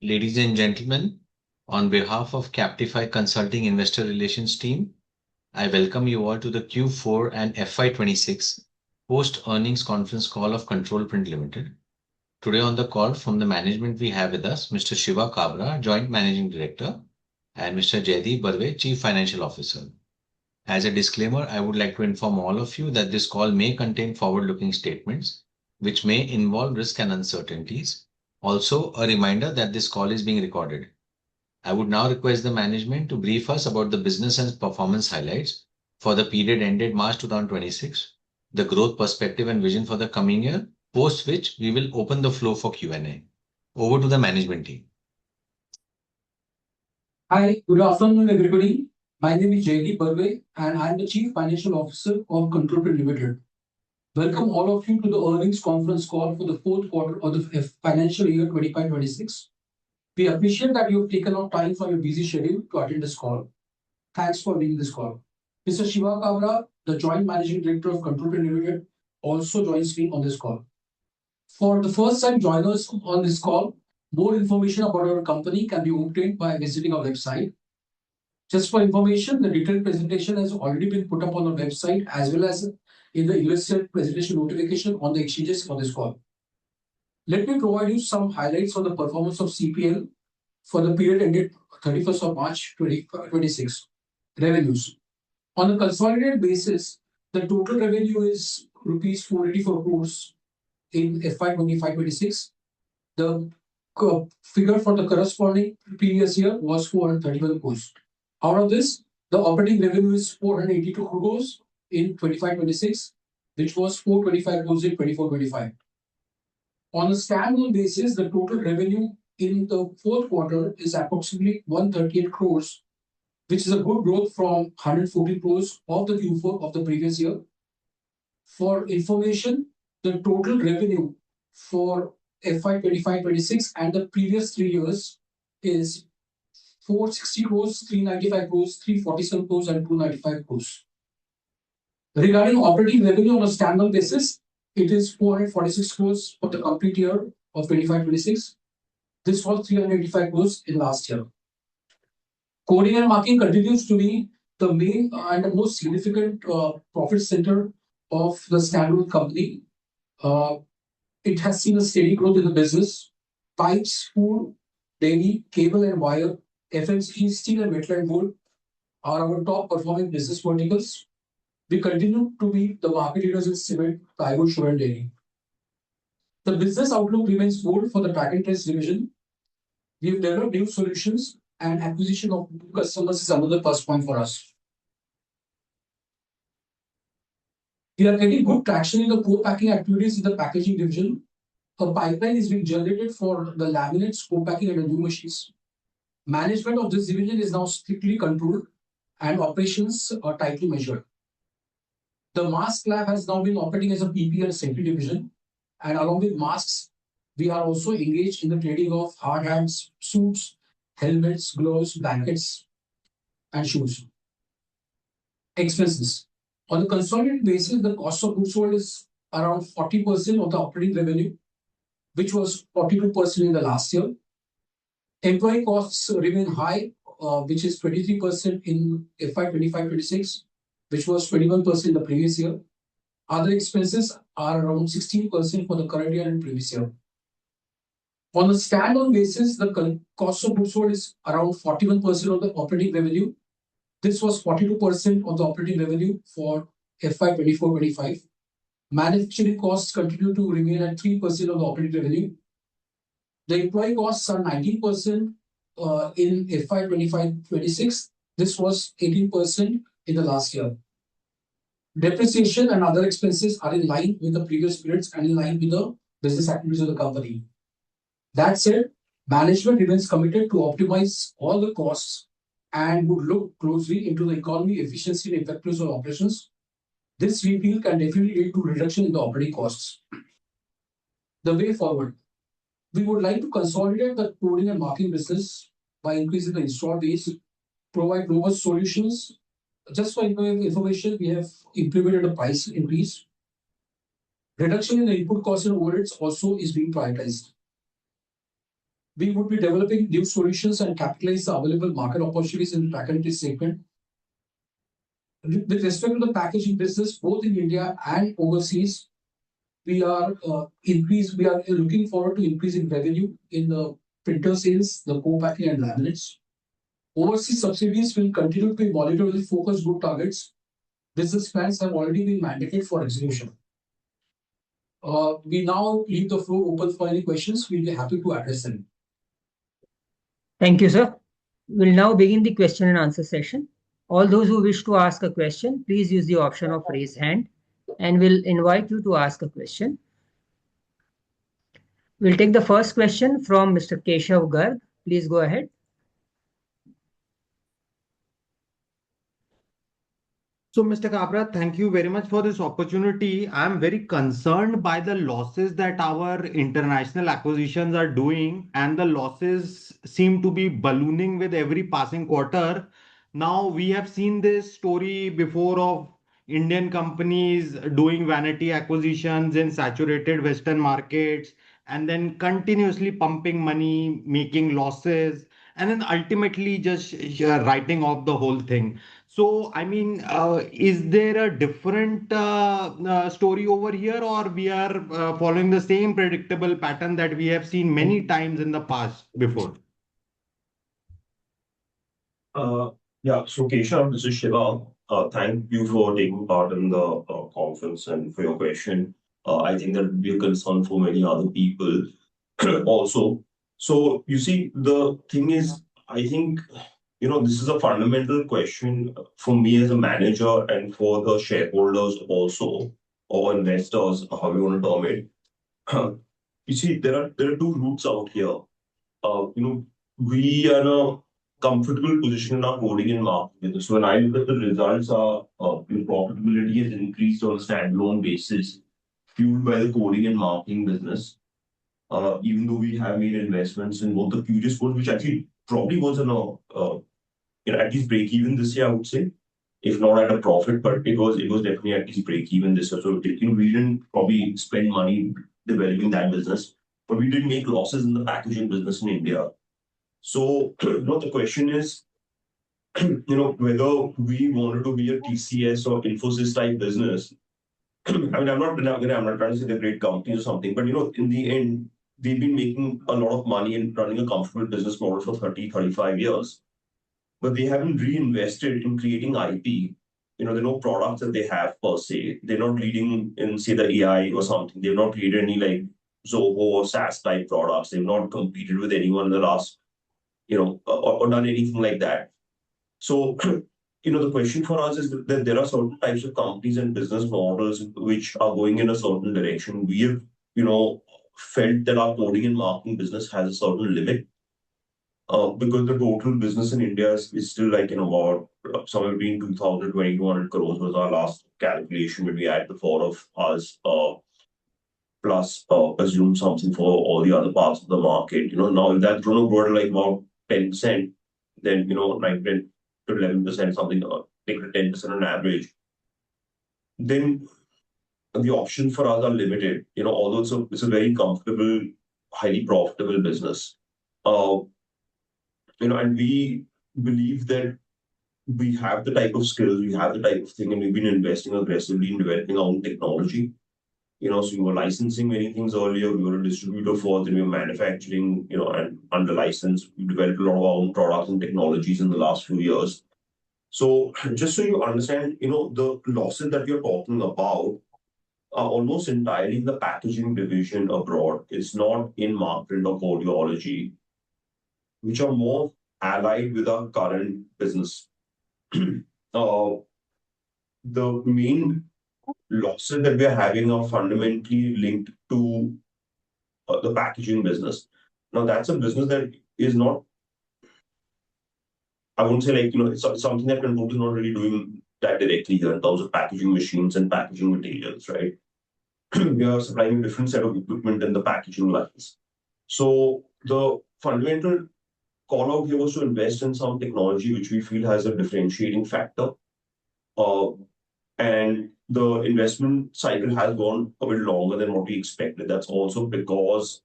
Ladies and gentlemen, on behalf of Kaptify Consulting Investor Relations team, I welcome you all to the Q4 and FY26 post-earnings conference call of Control Print Limited. Today on the call from the management we have with us Mr. Shiva Kabra, Joint Managing Director, and Mr. Jaideep Barve, Chief Financial Officer. As a disclaimer, I would like to inform all of you that this call may contain forward-looking statements which may involve risk and uncertainties. Also, a reminder that this call is being recorded. I would now request the management to brief us about the business and performance highlights for the period ended March 2026, the growth perspective and vision for the coming year, post which we will open the floor for Q&A. Over to the management team. Hi, good afternoon, everybody. My name is Jaideep Barve, and I am the Chief Financial Officer of Control Print Limited. Welcome all of you to the earnings conference call for the fourth quarter of the financial year 25-26. We appreciate that you have taken out time from your busy schedule to attend this call. Thanks for being this call. Mr. Shiva Kabra, the Joint Managing Director of Control Print Limited, also joins me on this call. For the first time joiners on this call, more information about our company can be obtained by visiting our website. Just for information, the detailed presentation has already been put up on our website as well as in the investor presentation notification on the exchanges for this call. Let me provide you some highlights on the performance of CPL for the period ended 31st of March 2026. Revenues. On a consolidated basis, the total revenue is rupees 484 crores in FY25-26. The figure for the corresponding previous year was 431 crores. Out of this, the operating revenue is 482 crores in 25-26, which was 425 crores in 24-25. On a standalone basis, the total revenue in the fourth quarter is approximately 138 crores, which is a good growth from 140 crores of the Q4 of the previous year. For information, the total revenue for FY25-26 and the previous 3 years is 460 crores, 395 crores, 347 crores, and 295 crores. Regarding operating revenue on a standalone basis, it is 446 crores for the complete year of 25-26. This was 385 crores in last year. Coding and marking continues to be the main and the most significant profit center of the standalone company. It has seen a steady growth in the business. Pipes, food, dairy, cable and wire, FMCG, steel and metal and wood are our top performing business verticals. We continue to be the market leaders in cement, plywood, sugar and dairy. The business outlook remains good for the track and trace division. We have developed new solutions and acquisition of new customers is another plus point for us. We are getting good traction in the co-packing activities in the packaging division. A pipeline is being generated for the laminates, co-packing and the new machines. Management of this division is now strictly controlled and operations are tightly measured. The mask lab has now been operating as a PP and safety division, and along with masks, we are also engaged in the trading of hard hats, suits, helmets, gloves, blankets, and shoes. Expenses. On a consolidated basis, the cost of goods sold is around 40% of the operating revenue, which was 42% in the last year. Employee costs remain high, which is 23% in FY25-26, which was 21% in the previous year. Other expenses are around 16% for the current year and previous year. On a standalone basis, the cost of goods sold is around 41% of the operating revenue. This was 42% of the operating revenue for FY24-25. Manufacturing costs continue to remain at 3% of the operating revenue. The employee costs are 19% in FY25-26. This was 18% in the last year. Depreciation and other expenses are in line with the previous periods and in line with the business activities of the company. That said, management remains committed to optimize all the costs and would look closely into the economy, efficiency, and effectiveness of operations. This we feel can definitely lead to reduction in the operating costs. The way forward. We would like to consolidate the coding and marking business by increasing the install base, provide robust solutions. Just for information, we have implemented a price increase. Reduction in the input cost and overheads also is being prioritized. We would be developing new solutions and capitalize the available market opportunities in the packaging segment. With respect to the packaging business, both in India and overseas, we are looking forward to increasing revenue in the printer sales, the co-packing and laminates. Overseas subsidiaries will continue to be monitored with focused group targets. Business plans have already been mandated for execution. We now leave the floor open for any questions. We'll be happy to address them. Thank you, sir. We'll now begin the question and answer session. All those who wish to ask a question, please use the option of raise hand and we'll invite you to ask a question. We'll take the first question from Mr. Keshav Garg. Please go ahead. So, Mr. Kabra, thank you very much for this opportunity. I'm very concerned by the losses that our international acquisitions are doing, and the losses seem to be ballooning with every passing quarter. Now, we have seen this story before of Indian companies doing vanity acquisitions in saturated Western markets and then continuously pumping money, making losses, and then ultimately just writing off the whole thing. So, I mean, is there a different story over here, or we are following the same predictable pattern that we have seen many times in the past before? Yeah, so Keshav, this is Shiva. Thank you for taking part in the conference and for your question. I think that would be a concern for many other people also. So, you see, the thing is, I think, this is a fundamental question for me as a manager and for the shareholders also, or investors, how you want to term it. You see, there are two routes out here. We are in a comfortable position in our coding and marketing business. So when I look at the results, our profitability has increased on a standalone basis, fueled by the coding and marketing business. Even though we have made investments in both the previous codes, which actually probably was at least break even this year, I would say, if not at a profit, but it was definitely at least break even this year. So we didn't probably spend money developing that business, but we did make losses in the packaging business in India. So the question is, whether we wanted to be a TCS or Infosys type business. I mean, I'm not trying to say they're great companies or something, but in the end, they've been making a lot of money and running a comfortable business model for 30, 35 years. But they haven't reinvested in creating IP. There are no products that they have per se. They're not leading in, say, the AI or something. They've not created any like Zoho or SaaS type products. They've not competed with anyone in the last, or done anything like that. So, the question for us is that there are certain types of companies and business models which are going in a certain direction. We have, felt that our coding and marketing business has a certain limit. Because the total business in India is still like about somewhere between 2,000 to 2,200 crores was our last calculation when we add the four of us, plus assume something for all the other parts of the market. Now if that's going to grow at like about 10%, then 9 to 11%, something take to 10% on average, then the options for us are limited. Although it's a very comfortable, highly profitable business. And we believe that we have the type of skills, we have the type of thing, and we've been investing aggressively in developing our own technology. So we were licensing many things earlier, we were a distributor for, then we were manufacturing, and under license, we developed a lot of our own products and technologies in the last few years. So just so you understand, the losses that we're talking about are almost entirely in the packaging division abroad. It's not in market or cardiology, which are more allied with our current business. The main losses that we are having are fundamentally linked to the packaging business. Now, that's a business that is not, I won't say like, it's something that Control is not really doing that directly here in terms of packaging machines and packaging materials, right? We are supplying a different set of equipment in the packaging lines. So the fundamental call out here was to invest in some technology which we feel has a differentiating factor. And the investment cycle has gone a bit longer than what we expected. That's also because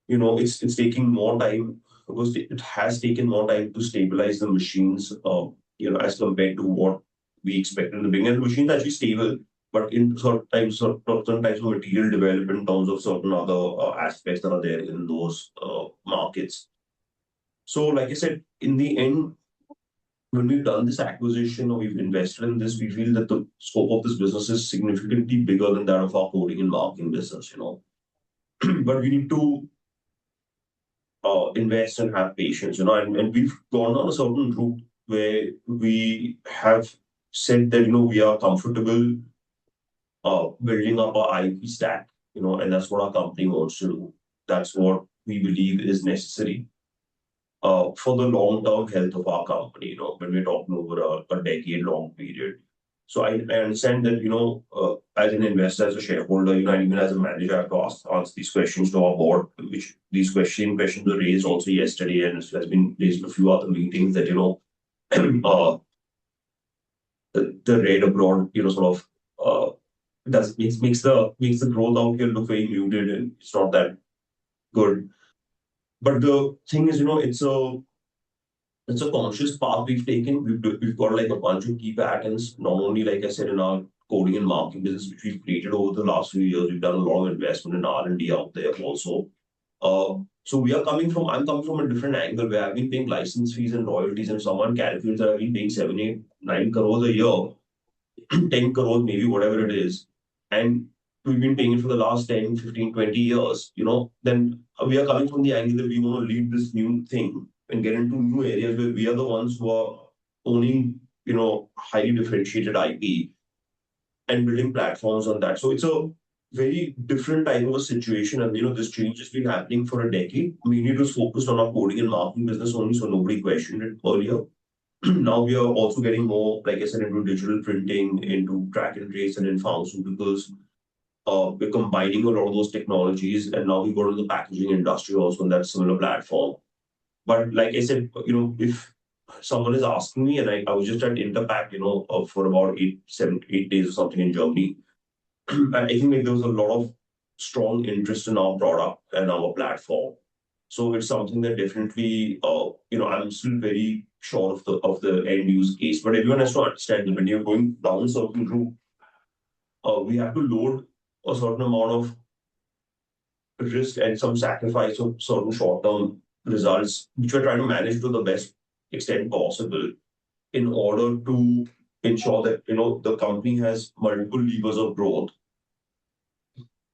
it's taking more time because it has taken more time to stabilize the machines, as compared to what we expected in the beginning. And the machine's actually stable, but in certain types of material development in terms of certain other aspects that are there in those markets. So, like I said, in the end, when we've done this acquisition or we've invested in this, we feel that the scope of this business is significantly bigger than that of our coding and marketing business. But we need to invest and have patience, and we've gone on a certain route where we have said that, we are comfortable building up our IP stack, and that's what our company wants to do. That's what we believe is necessary for the long-term health of our company, when we're talking over a decade-long period. So I understand that, as an investor, as a shareholder, and even as a manager, I have to answer these questions to our board, which these questions were raised also yesterday, and it has been raised in a few other meetings that, the rate abroad, sort of does makes the growth out here look very muted, and it's not that good. But the thing is, it's a conscious path we've taken. We've got like a bunch of key patterns, not only, like I said, in our coding and marketing business, which we've created over the last few years. We've done a lot of investment in R&D out there also. So I'm coming from a different angle where I've been paying license fees and royalties, and someone calculates that I've been paying 7, 8, 9 crores a year, 10 crores, maybe whatever it is. And we've been paying it for the last 10, 15, 20 years, then we are coming from the angle that we want to lead this new thing and get into new areas where we are the ones who are owning, highly differentiated IP and building platforms on that. So it's a very different type of a situation. And, this change has been happening for a decade. Mainly was focused on our coding and marketing business only, so nobody questioned it earlier. Now we are also getting more, like I said, into digital printing, into track and trace, and in pharmaceuticals. We're combining a lot of those technologies, and now we go to the packaging industry also on that similar platform. But like I said, if someone is asking me, and I was just at Interpack, for about 8 days or something in Germany, and I think like there was a lot of strong interest in our product and our platform. So it's something that definitely, I'm still very sure of the end use case. But everyone has to understand that when you're going down a certain route, we have to load a certain amount of risk and some sacrifice of certain short-term results, which we're trying to manage to the best extent possible in order to ensure that, the company has multiple levers of growth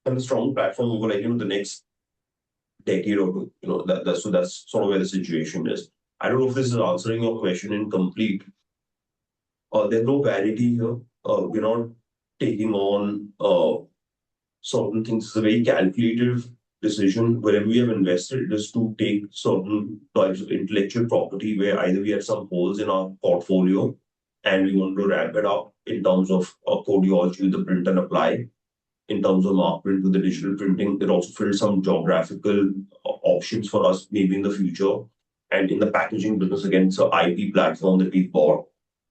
and a strong platform over like, the next decade or two. That's sort of where the situation is. I don't know if this is answering your question in complete. There's no vanity here. We're not taking on certain things. It's a very calculative decision. Wherever we have invested, it is to take certain types of intellectual property where either we have some holes in our portfolio and we want to ramp it up in terms of Codeology with the print and apply, in terms of Markprint with the digital printing. It also fills some geographical options for us maybe in the future. And in the packaging business, again, it's an IP platform that we bought,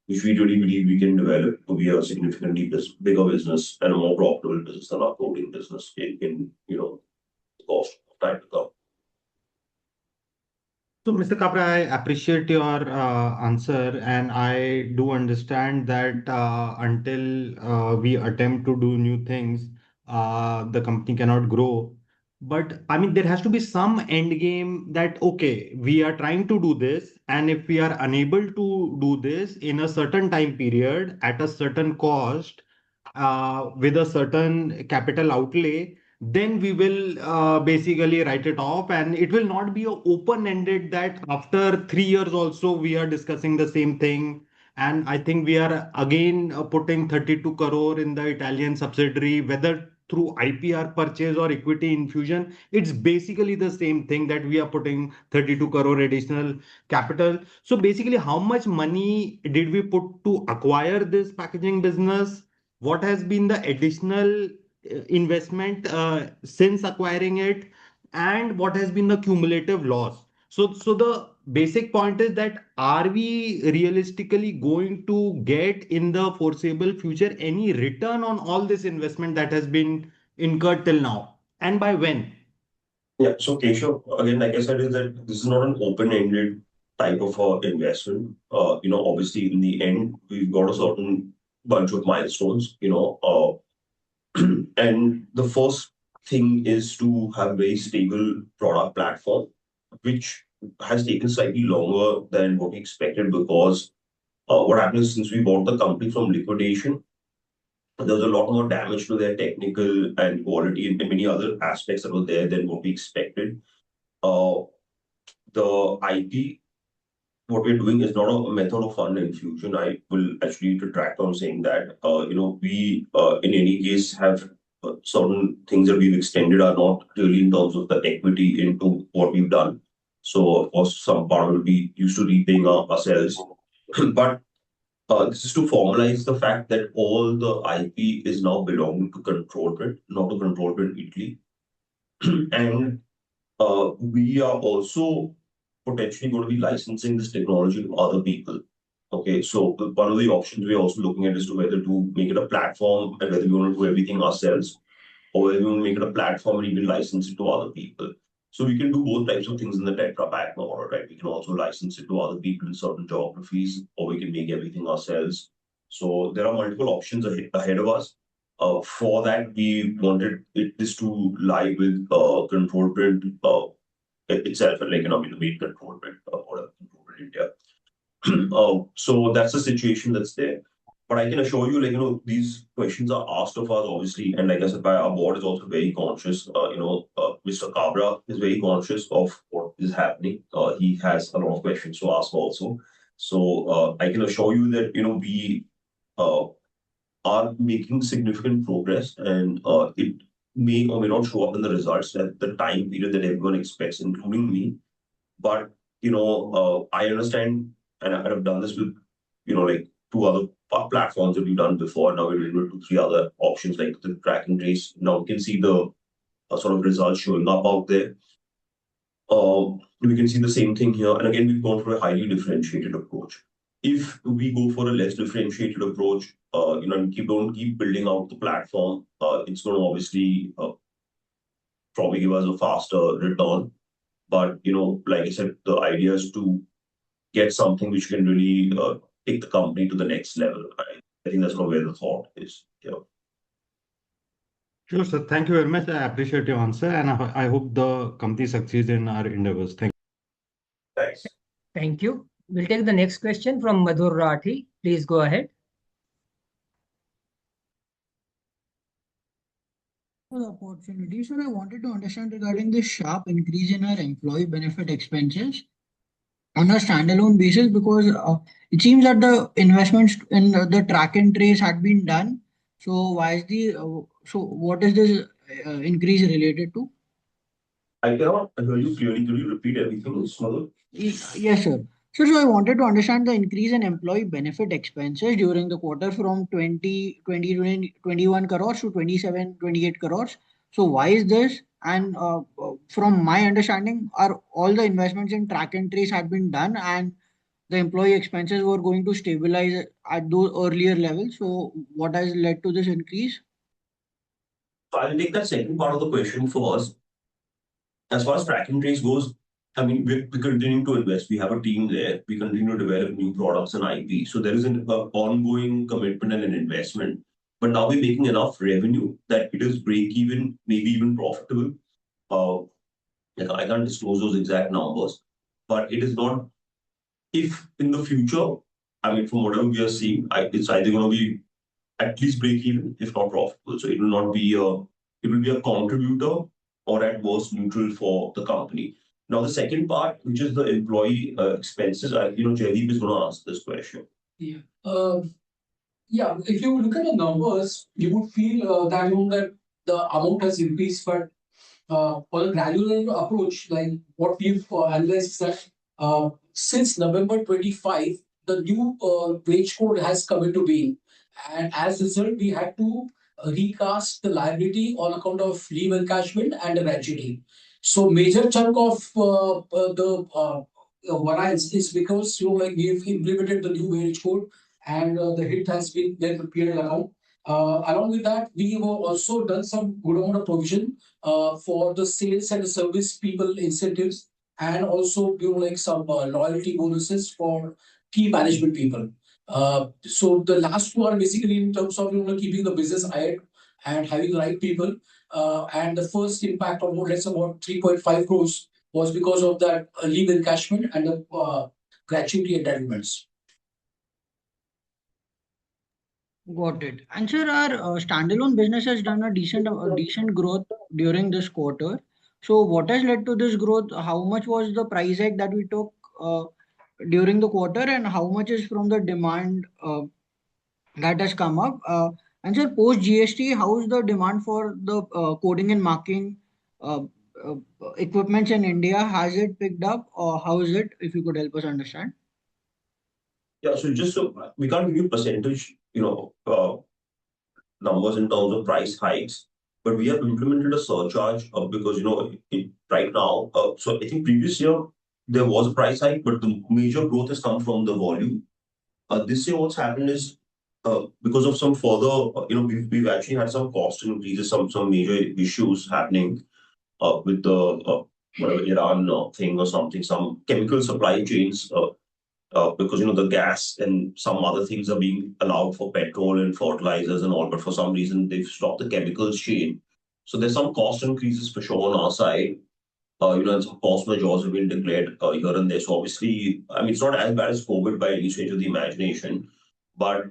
which we really believe we can develop to be a significantly bigger business and a more profitable business than our coding business in the course of time to come. So, Mr. Kapra, I appreciate your answer, and I do understand that until we attempt to do new things, the company cannot grow. But I mean, there has to be some end game that, okay, we are trying to do this, and if we are unable to do this in a certain time period at a certain cost, with a certain capital outlay, then we will basically write it off, and it will not be a open-ended that after 3 years also we are discussing the same thing. And I think we are again putting 32 crore in the Italian subsidiary, whether through IPR purchase or equity infusion, it's basically the same thing that we are putting 32 crore additional capital. So basically, how much money did we put to acquire this packaging business? What has been the additional investment since acquiring it, and what has been the cumulative loss? So the basic point is that are we realistically going to get in the foreseeable future any return on all this investment that has been incurred till now, and by when? Yeah. So Keshav, again, like I said, is that this is not an open-ended type of investment. Obviously, in the end, we've got a certain bunch of milestones. And the first thing is to have a very stable product platform, which has taken slightly longer than what we expected because what happened is since we bought the company from liquidation, there was a lot more damage to their technical and quality and many other aspects that were there than what we expected. Uh, the IP, what we're doing is not a method of fund infusion. I will actually retract on saying that. We in any case have certain things that we've extended are not really in terms of the equity into what we've done. So of course, some part will be used to repaying ourselves, but this is to formalize the fact that all the IP is now belonging to Control Print, not to Control Print Italy, and we are also potentially going to be licensing this technology to other people. Okay, so one of the options we're also looking at is to whether to make it a platform and whether we want to do everything ourselves or whether we want to make it a platform and even license it to other people. So we can do both types of things in the Tetra Pak model, right? We can also license it to other people in certain geographies, or we can make everything ourselves. So there are multiple options ahead of us. For that, we wanted this to lie with Control Print itself, like the main Control Print or Control Print India. So that's the situation that's there. But I can assure you, these questions are asked of us, obviously, and like I said, by our board is also very conscious. Mr. Cabra is very conscious of what is happening. He has a lot of questions to ask also. So I can assure you that we uh, are making significant progress, and it may or may not show up in the results at the time period that everyone expects, including me. But I understand, and I've done this with like two other platforms that we've done before. Now we're able to three other options like the track and trace. Now we can see the sort of results showing up out there. We can see the same thing here. And again, we've gone for a highly differentiated approach. If we go for a less differentiated approach, and don't keep building out the platform, it's going to obviously probably give us a faster return. But like I said, the idea is to get something which can really take the company to the next level. I think that's where the thought is. Yeah. Sure, sir. Thank you very much. I appreciate your answer, and I hope the company succeeds in our endeavors. Thank you. Thanks. Thank you. We'll take the next question from Madhur Rathi. Please go ahead. For the opportunity. So I wanted to understand regarding the sharp increase in our employee benefit expenses on a standalone basis because it seems that the investments in the track and trace had been done. So why is what is this increase related to? I cannot hear you clearly. Could you repeat everything, Madhur? Yes, sir. So I wanted to understand the increase in employee benefit expenses during the quarter from 21 crores to 28 crores. So why is this? And from my understanding, are all the investments in track and trace had been done and the employee expenses were going to stabilize at those earlier levels. So what has led to this increase? So I'll take that second part of the question first. As far as track and trace goes, I mean, we're continuing to invest. We have a team there. We continue to develop new products and IP. So there is an ongoing commitment and an investment. But now we're making enough revenue that it is break even, maybe even profitable. I can't disclose those exact numbers, but it is not. If in the future, I mean, from whatever we are seeing, it's either going to be at least break even, if not profitable. So it will not be it will be a contributor or at worst neutral for the company. Now the second part, which is the employee expenses, Jaideep is going to answer this question. Yeah. Yeah. If you look at the numbers, you would feel that the amount has increased, but for the granular approach, like what we've analyzed that since November 25, the new wage code has come into being. And as a result, we had to recast the liability on account of leave encashment and the gratuity. So major chunk of the variance is because like we've implemented the new wage code and the hit has been there to P&L account. Along with that, we have also done some good amount of provision for the sales and the service people incentives, and also like some loyalty bonuses for key management people. So the last two are basically in terms of keeping the business ahead and having the right people. And the first impact of more or less about 3.5 crores was because of that leave encashment and the gratuity entitlements. Got it. And sir, our standalone business has done a decent growth during this quarter. So what has led to this growth? How much was the price hike that we took during the quarter, and how much is from the demand that has come up? And sir, post GST, how is the demand for the coding and marking uh, uh, equipments in India? Has it picked up, or how is it? If you could help us understand. Yeah, so just so we can't give you percentage, numbers in terms of price hikes, but we have implemented a surcharge because right now. So I think previous year there was a price hike, but the major growth has come from the volume. This year, what's happened is because of some further, we've actually had some cost increases, some major issues happening with the whatever Iran thing or something, some chemical supply chains. Because the gas and some other things are being allowed for petrol and fertilizers and all, but for some reason they've stopped the chemicals chain. So there's some cost increases for sure on our side. And some force majeures have been declared here and there. So obviously, I mean, it's not as bad as COVID by any stretch of the imagination, but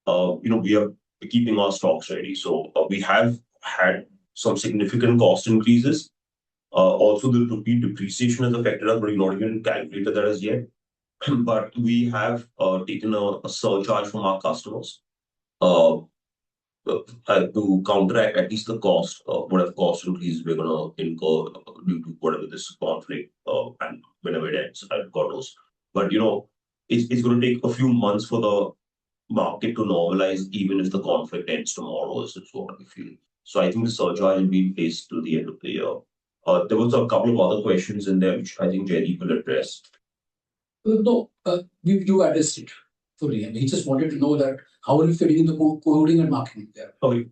we are keeping our stocks ready. So we have had some significant cost increases. Also, the rupee depreciation has affected us, but we've not even calculated that as yet. But we have taken a surcharge from our customers to counteract at least the cost, whatever cost increase we're going to incur due to whatever this conflict and whenever it ends, God knows. But it's going to take a few months for the market to normalize, even if the conflict ends tomorrow, is what we feel. So I think the surcharge will be in place till the end of the year. There was a couple of other questions in there which I think Jerry will address. No, you addressed it fully. I mean, he just wanted to know that how are you fitting in the coding and marketing there? Okay,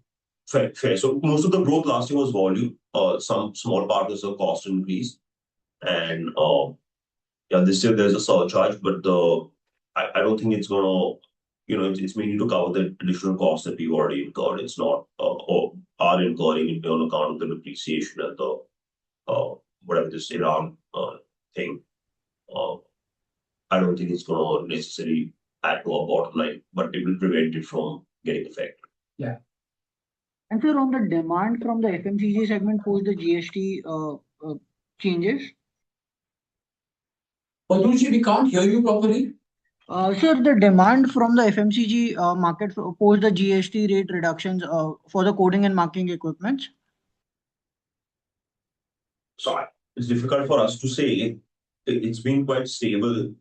fair. So most of the growth last year was volume. Some small part was a cost increase, and this year there's a surcharge, but I don't think it's gonna, it's mainly to cover the additional costs that we've already incurred. It's not or are incurring it on account of the depreciation and the whatever this Iran thing. I don't think it's going to necessarily add to our bottom line, but it will prevent it from getting affected. Yeah. And sir, on the demand from the FMCG segment post the GST changes? Padruji, we can't hear you properly. Sir, the demand from the FMCG market post the GST rate reductions for the coding and marking equipment? So it's difficult for us to say. It's been quite stable,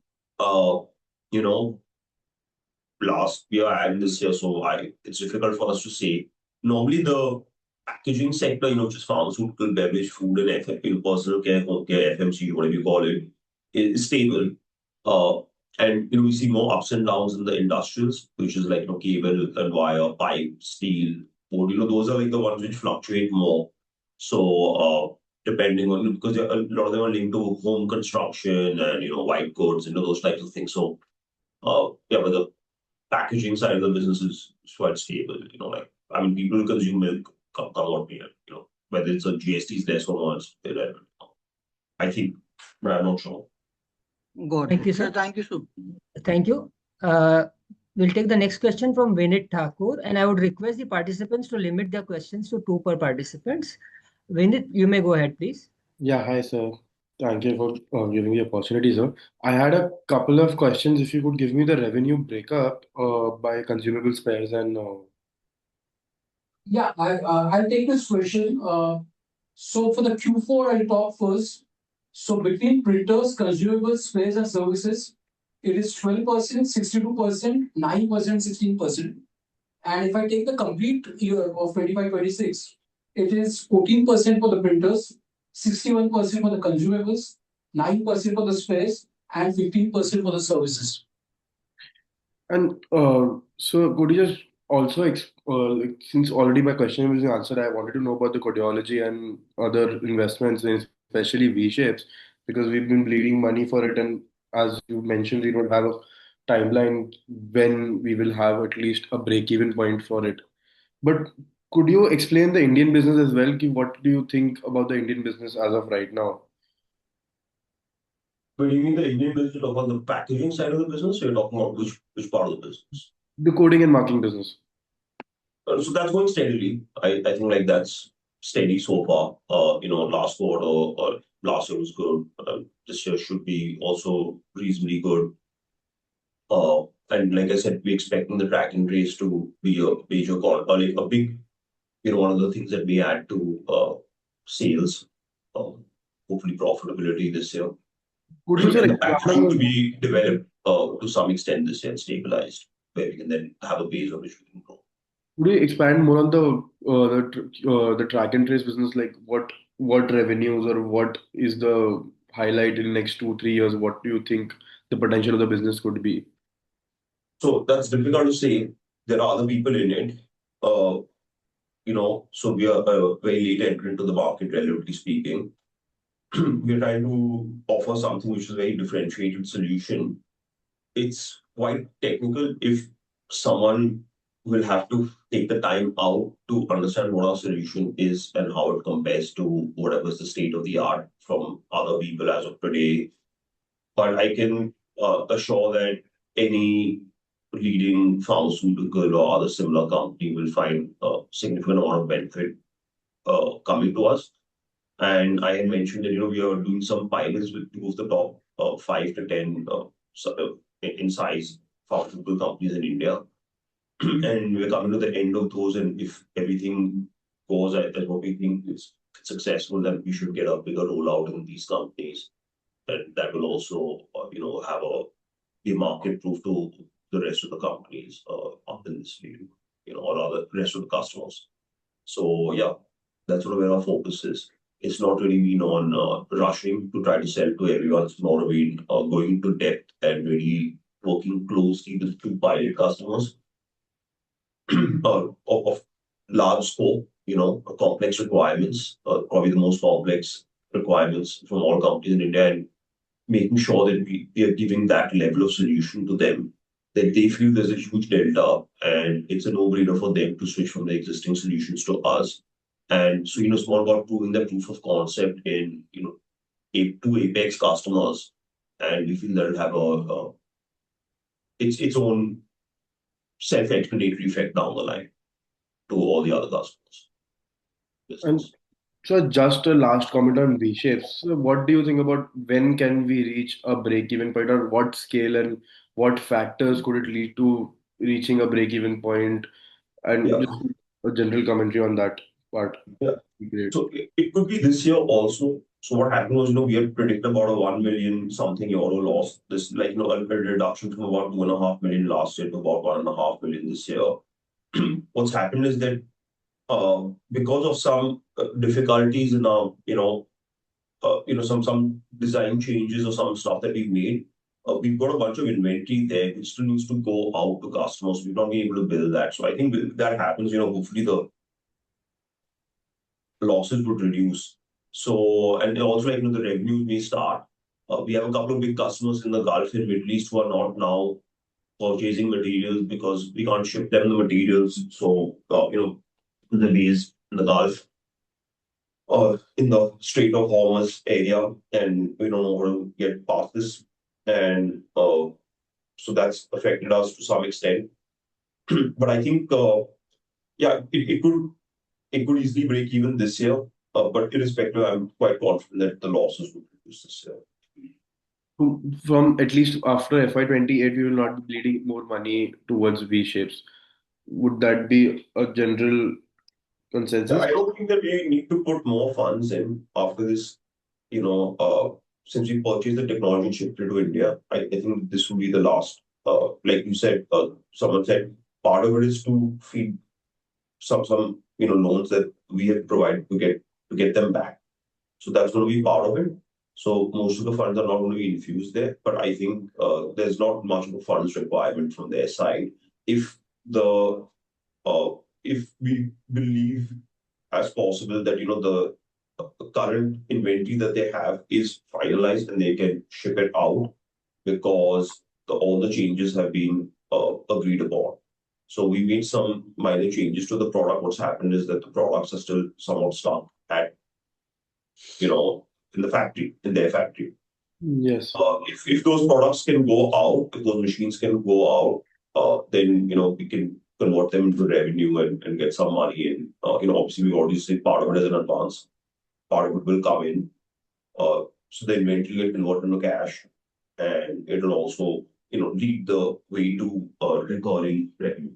last year and this year. So it's difficult for us to say. Normally, the packaging sector, which is pharmaceutical, beverage, food, and personal care, home care, FMCG, whatever you call it, is stable. And we see more ups and downs in the industrials, which is like cable and wire, pipe, steel, wood. Those are like the ones which fluctuate more. So depending on, because a lot of them are linked to home construction and white goods and those types of things. So but the packaging side of the business is quite stable. People who consume milk come what may, whether it's a GST is less or not, I think, but I'm not sure. Got Thank it. you, sir. Thank you, sir. Thank you. We'll take the next question from Vinit Thakur, and I would request the participants to limit their questions to 2 per participants. Vinit, you may go ahead, please. Yeah, hi, sir. Thank you for giving the opportunity, sir. I had a couple of questions. If you could give me the revenue breakup by consumable spares and Yeah, I'll take this question. So for the Q4, I'll talk first. So between printers, consumables, spares, and services, it is 12%, 62%, 9%, 16%. And if I take the complete year of 25-26, it is 14% for the printers, 61% for the consumables, 9% for the spares, and 15% for the services. so could you just also, since already my question was answered, I wanted to know about the cardiology and other investments, and especially V-shapes, because we've been bleeding money for it. And as you mentioned, we don't have a timeline when we will have at least a break-even point for it. But could you explain the Indian business as well? What do you think about the Indian business as of right now? But you mean the Indian business, you talk about the packaging side of the business, or you're talking about which part of the business? The coding and marking business. So that's going steadily. I think like that's steady so far. Last quarter or last year was good. This year should be also reasonably good. And like I said, we're expecting the track and trace to be a major like a big, one of the things that we add to sales, hopefully profitability this year. Could you, sir, And the expand packaging to on, be developed to some extent this year and stabilized, where we can then have a base on which we can grow. could you expand more on the track and trace business? Like what revenues or what is the highlight in the next 2 3 years? What do you think the potential of the business could be? So that's difficult to say. There are other people in it. Uh, so we are a very late entrant to the market, relatively speaking. We're trying to offer something which is a very differentiated solution. It's quite technical if someone will have to take the time out to understand what our solution is and how it compares to whatever's the state of the art from other people as of today. But I can assure that any leading pharmaceutical or other similar company will find a significant amount of benefit coming to us. And I had mentioned that we are doing some pilots with two of the top 5 to 10 in size pharmaceutical companies in India, and we're coming to the end of those. And if everything goes as what we think is successful, then we should get a bigger rollout in these companies, and that will also have a market proof to the rest of the companies up in this field, or other rest of the customers. So yeah, that's sort of where our focus is. It's not really been on rushing to try to sell to everyone. It's more been going into depth and really working closely with two pilot customers of large scope, complex requirements, probably the most complex requirements from all companies in India, and making sure that we are giving that level of solution to them, that they feel there's a huge delta and it's a no-brainer for them to switch from the existing solutions to us. And so, it's more about proving the proof of concept in, two Apex customers, and we feel that it'll have its own self-explanatory effect down the line to all the other customers. And Business. so just a last comment on V-shapes. So what do you think about when can we reach a break-even point, or what scale and what factors could it lead to reaching a break-even point? And Yeah. just a general commentary on that part. Yeah. Great. So it could be this year also. So what happened was, we had predicted about a 1 million something euro loss. This, like, a reduction from about 2.5 million last year to about 1.5 million this year. What's happened is that because of some difficulties in our, some design changes or some stuff that we've made, we've got a bunch of inventory there which still needs to go out to customers. We've not been able to build that. So I think if that happens, hopefully the losses would reduce. So, and also, like, the revenues may start. We have a couple of big customers in the Gulf and Middle East who are not now purchasing materials because we can't ship them the materials. So, the base in the Gulf or in the Strait of Hormuz area, and we don't know how to get past this. And so that's affected us to some extent. But I think, yeah, it could easily break even this year. But irrespective, I'm quite confident that the losses will reduce this year. From at least after FY28, we will not be bleeding more money towards V-shapes. Would that be a general Yeah, consensus? I don't think that we need to put more funds in after this, since we purchased the technology and shipped it to India. I think this will be the last. Like you said, someone said, part of it is to feed some loans that we have provided to get them back. So that's going to be part of it. So most of the funds are not going to be infused there, but I think there's not much of a funds requirement from their side. If the if we believe as possible that the current inventory that they have is finalized and they can ship it out because all the changes have been agreed upon. So we made some minor changes to the product. What's happened is that the products are still somewhat stuck at in the factory, in their factory. Yes. If those products can go out, if those machines can go out, then we can convert them into revenue and get some money in. Obviously we already see part of it as an advance, part of it will come in. So the inventory will convert into cash, and it will also lead the way to recurring revenue.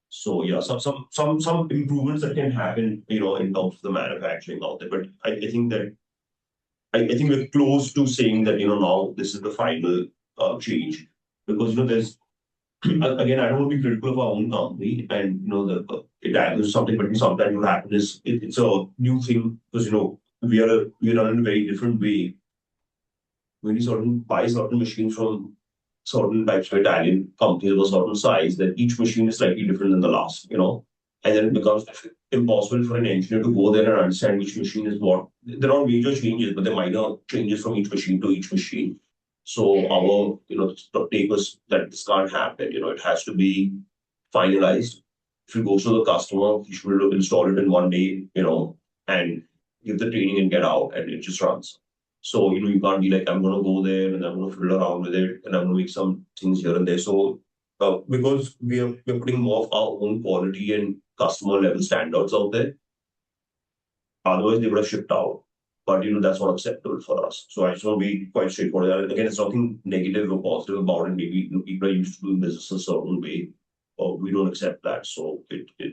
So yeah, some improvements that can happen in terms of the manufacturing out there. But I think that I think we're close to saying that now this is the final change, because there's again, I don't want to be critical of our own company, and it happens something, but sometimes what happens is it's a new thing, because we run in a very different way. When you buy certain machines from certain types of Italian companies of a certain size, then each machine is slightly different than the last, and then it becomes impossible for an engineer to go there and understand which machine is what. There are major changes, but there are minor changes from each machine to each machine. So our, take was that this can't happen. It has to be finalized. If it goes to the customer, he should install it in one day, and give the training and get out, and it just runs. So, you can't be like, I'm going to go there and I'm going to fiddle around with it and I'm going to make some things here and there. So, because we're putting more of our own quality and customer level standards out there, otherwise they would have shipped out. But, that's not acceptable for us. So I just want to be quite straightforward. And again, it's nothing negative or positive about it. Maybe people are used to doing business a certain way, or we don't accept that. So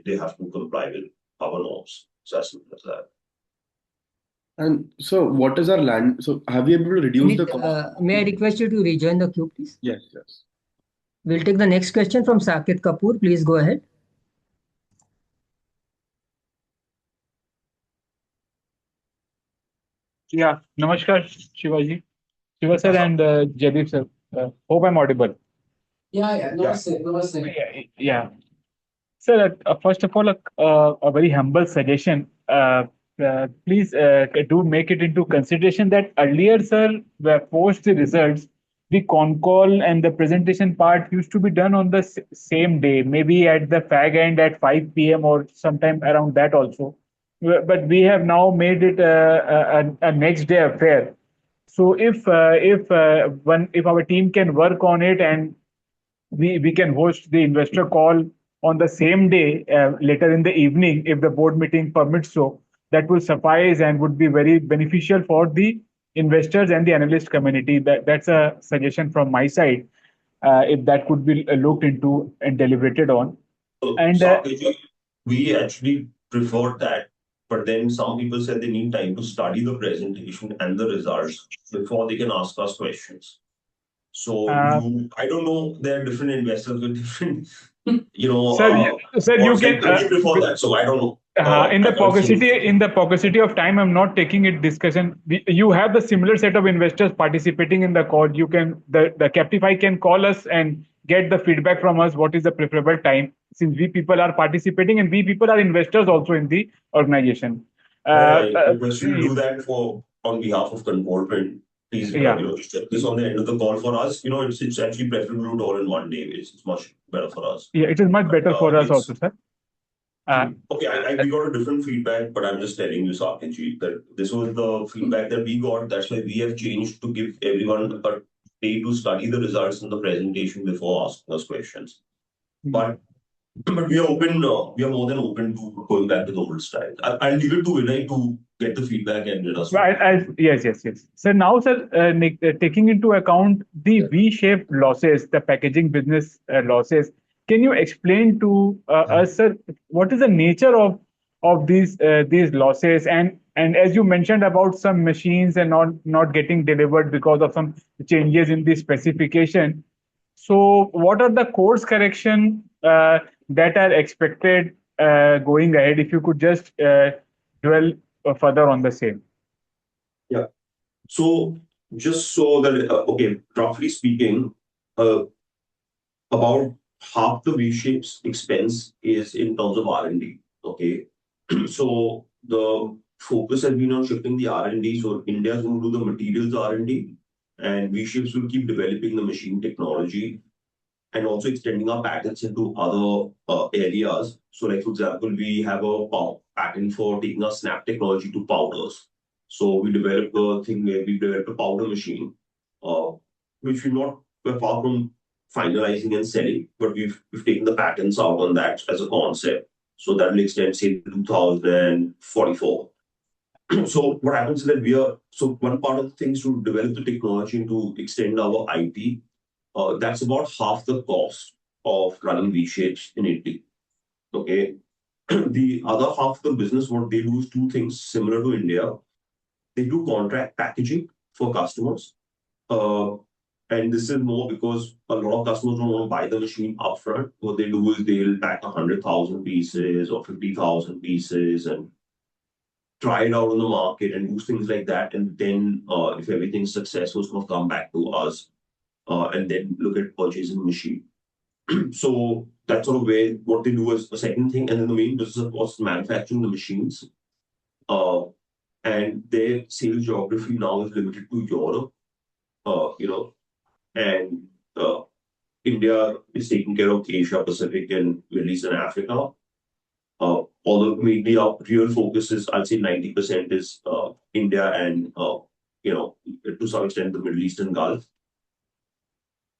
they have to comply with our norms. It's as simple as that. And so, what is our land? So, have we able to reduce the cost? May I request you to rejoin the queue, please? Yes, yes. We'll take the next question from Saket Kapoor. Please go ahead. Yeah, Namaskar, Shivaji. Shiva sir and Jaideep sir. Hope I'm audible. Yeah. Namaste. Yeah. Sir, first of all, a very humble suggestion. Please do make it into consideration that earlier, sir, post the results, the con call and the presentation part used to be done on the same day, maybe at the fag end at 5 p.m. or sometime around that also. But we have now made it a next day affair. So if our team can work on it and we can host the investor call on the same day later in the evening, if the board meeting permits so, that will suffice and would be very beneficial for the investors and the analyst community. That's a suggestion from my side, if that could be looked into and deliberated on. And Saket, we actually preferred that, but then some people said they need time to study the presentation and the results before they can ask us questions. So I don't know, there are different investors with different, sir, you can we prefer that. So I don't know. in the paucity of time, I'm not taking it discussion. You have the similar set of investors participating in the call. You can the Kaptify can call us and get the feedback from us. What is the preferable time? Since we people are participating and we people are investors also in the organization. I request you to do that on behalf of Control. Please, set this on the end of the call for us. It's actually preferable to do it all in one day. It's much better for us. Yeah, it is much better for us also, sir. Okay, we got a different feedback, but I'm just telling you, Saket, that this was the feedback that we got. That's why we have changed to give everyone a day to study the results in the presentation before asking us questions. But we are open. We are more than open to going back to the old style. I'll leave it to Vinay to get the feedback and let us know. Yes. So now, sir, taking into account the V-shaped losses, the packaging business losses, can you explain to us, sir, what is the nature of these losses? And as you mentioned about some machines and not getting delivered because of some changes in the specification. So, what are the course correction that are expected going ahead? If you could just dwell further on the same. Yeah. So just so that roughly speaking, about half the V-Shape's expense is in terms of R&D. Okay. So the focus has been on shifting the R&D. So India is going to do the materials R&D, and V-Shapes will keep developing the machine technology and also extending our patents into other areas. So, like for example, we have a patent for taking our snap technology to powders. So we developed a thing where we developed a powder machine, uh, which we're far from finalizing and selling, but we've taken the patents out on that as a concept. So that will extend say to 2044. So what happens is that one part of the things to develop the technology and to extend our IP, that's about half the cost of running V-Shapes in Italy. Okay. The other half of the business, what they do is two things similar to India. They do contract packaging for customers. Uh, and this is more because a lot of customers don't want to buy the machine upfront. What they do is they'll pack 100,000 pieces or 50,000 pieces and try it out on the market and do things like that. And then if everything's successful, it's going to come back to us and then look at purchasing the machine. So that's sort of where what they do is a second thing. And then the main business, of course, is manufacturing the machines. And their sales geography now is limited to Europe, and India is taking care of Asia, Pacific, and Middle East and Africa. Although mainly our real focus is, I'd say 90% is India and, to some extent, the Middle East and Gulf.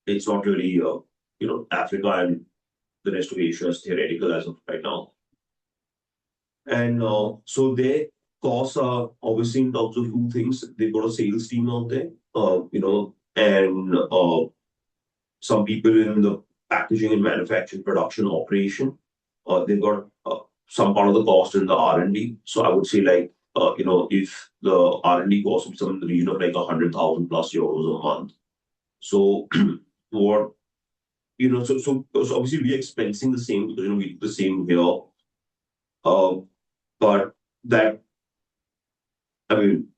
It's not really, Africa and the rest of Asia is theoretical as of right now. And so their costs are obviously in terms of two things. They've got a sales team out there, and some people in the packaging and manufacturing production operation. They've got some part of the cost in the R&D. So I would say like, if the R&D cost is something in the region of like 100,000 plus euros a month. So what, so obviously we're expensing the same because, we do the same here. But that, I mean,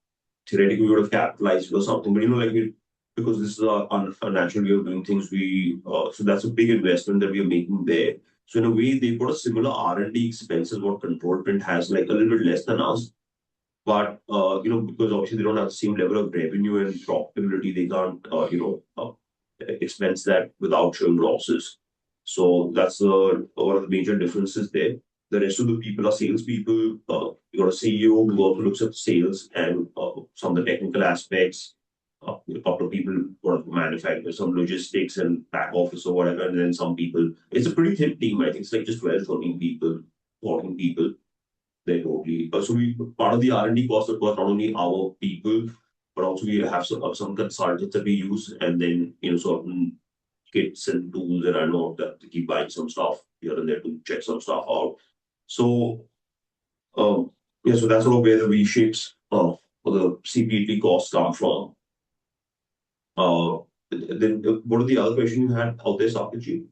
theoretically we would have capitalized or something, but because this is a natural way of doing things, so that's a big investment that we are making there. So in a way, they've got a similar R&D expenses what Control Print has, like a little bit less than us. But because obviously they don't have the same level of revenue and profitability, they can't expense that without showing losses. So that's one of the major differences there. The rest of the people are salespeople. You got a CEO who also looks at sales and some of the technical aspects. A couple of people who manufacture some logistics and back office or whatever, and then some people. It's a pretty thin team. I think it's like just 12, 13 people, 14 people. They're totally. So part of the R&D cost, of course, not only our people, but also we have some consultants that we use, and then certain kits and tools that I know that to keep buying some stuff here and there to check some stuff out. So, so that's sort of where the V-Shapes or the CPT costs come from. Then what are the other questions you had out there, Saket?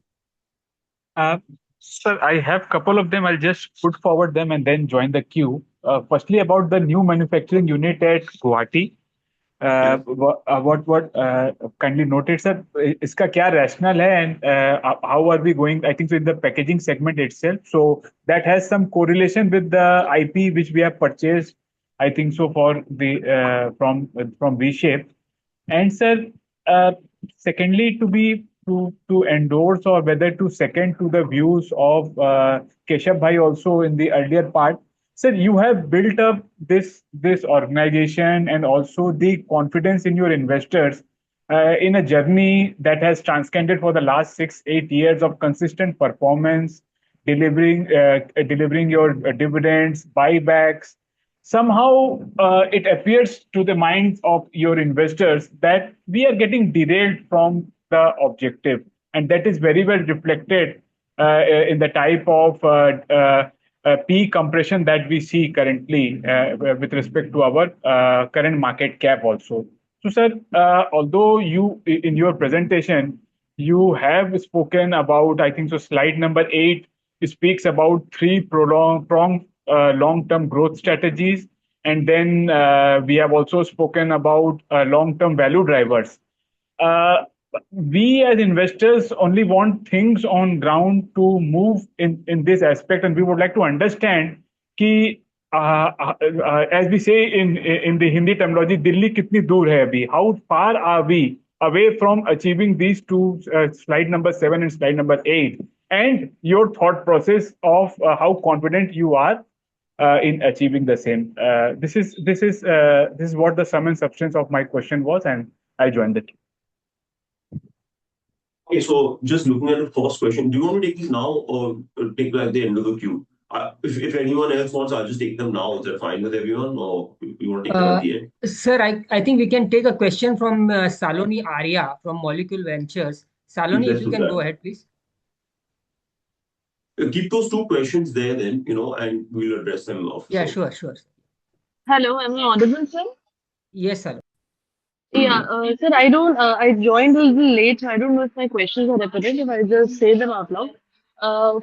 Sir, I have a couple of them. I'll just put forward them and then join the queue. Firstly, about the new manufacturing unit at Guwahati. What kindly noted, sir, iska kya rationale hai and how are we going? I think so in the packaging segment itself. So that has some correlation with the IP which we have purchased. I think so for the from V-Shape. And sir, secondly, to endorse or whether to second to the views of Keshav Bhai also in the earlier part. Sir, you have built up this organization and also the confidence in your investors in a journey that has transcended for the last 6-8 years of consistent performance, delivering your dividends, buybacks. Somehow it appears to the minds of your investors that we are getting derailed from the objective, and that is very well reflected in the type of P compression that we see currently with respect to our current market cap also. So, sir, although you in your presentation you have spoken about, I think so, slide number 8 speaks about 3 pronged long-term growth strategies, and then we have also spoken about long-term value drivers. we as investors only want things on ground to move in this aspect, and we would like to understand कि as we say in the Hindi terminology, Delhi कितनी दूर है अभी? How far are we away from achieving these two, slide number 7 and slide number 8, and your thought process of how confident you are in achieving the same. This is what the sum and substance of my question was, and I joined the team. Okay, so just looking at the first question, do you want to take these now or take like the end of the queue? If anyone else wants, I'll just take them now. Is that fine with everyone, or you want to take them at the end? Sir, I think we can take a question from Saloni Arya from Molecule Ventures. Saloni, if Let's you do can that. go ahead, please. Keep those two questions there then, and we'll address them off. Yeah, sure. Hello, am I audible, sir? Yes, Saloni. Yeah, sir, I joined a little late, so I don't know if my questions are repetitive. I'll just say them out loud.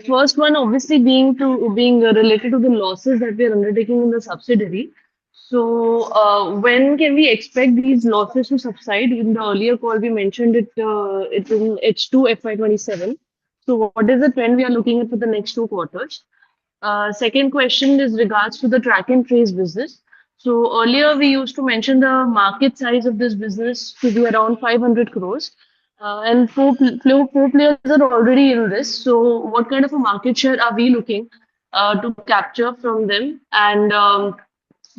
First one, obviously, being related to the losses that we are undertaking in the subsidiary. So, when can we expect these losses to subside? In the earlier call, we mentioned it in H2 FY27. So, what is the trend we are looking at for the next 2 quarters? Second question is regards to the track and trace business. So earlier we used to mention the market size of this business to be around 500 crores. And four players are already in this. So what kind of a market share are we looking to capture from them? And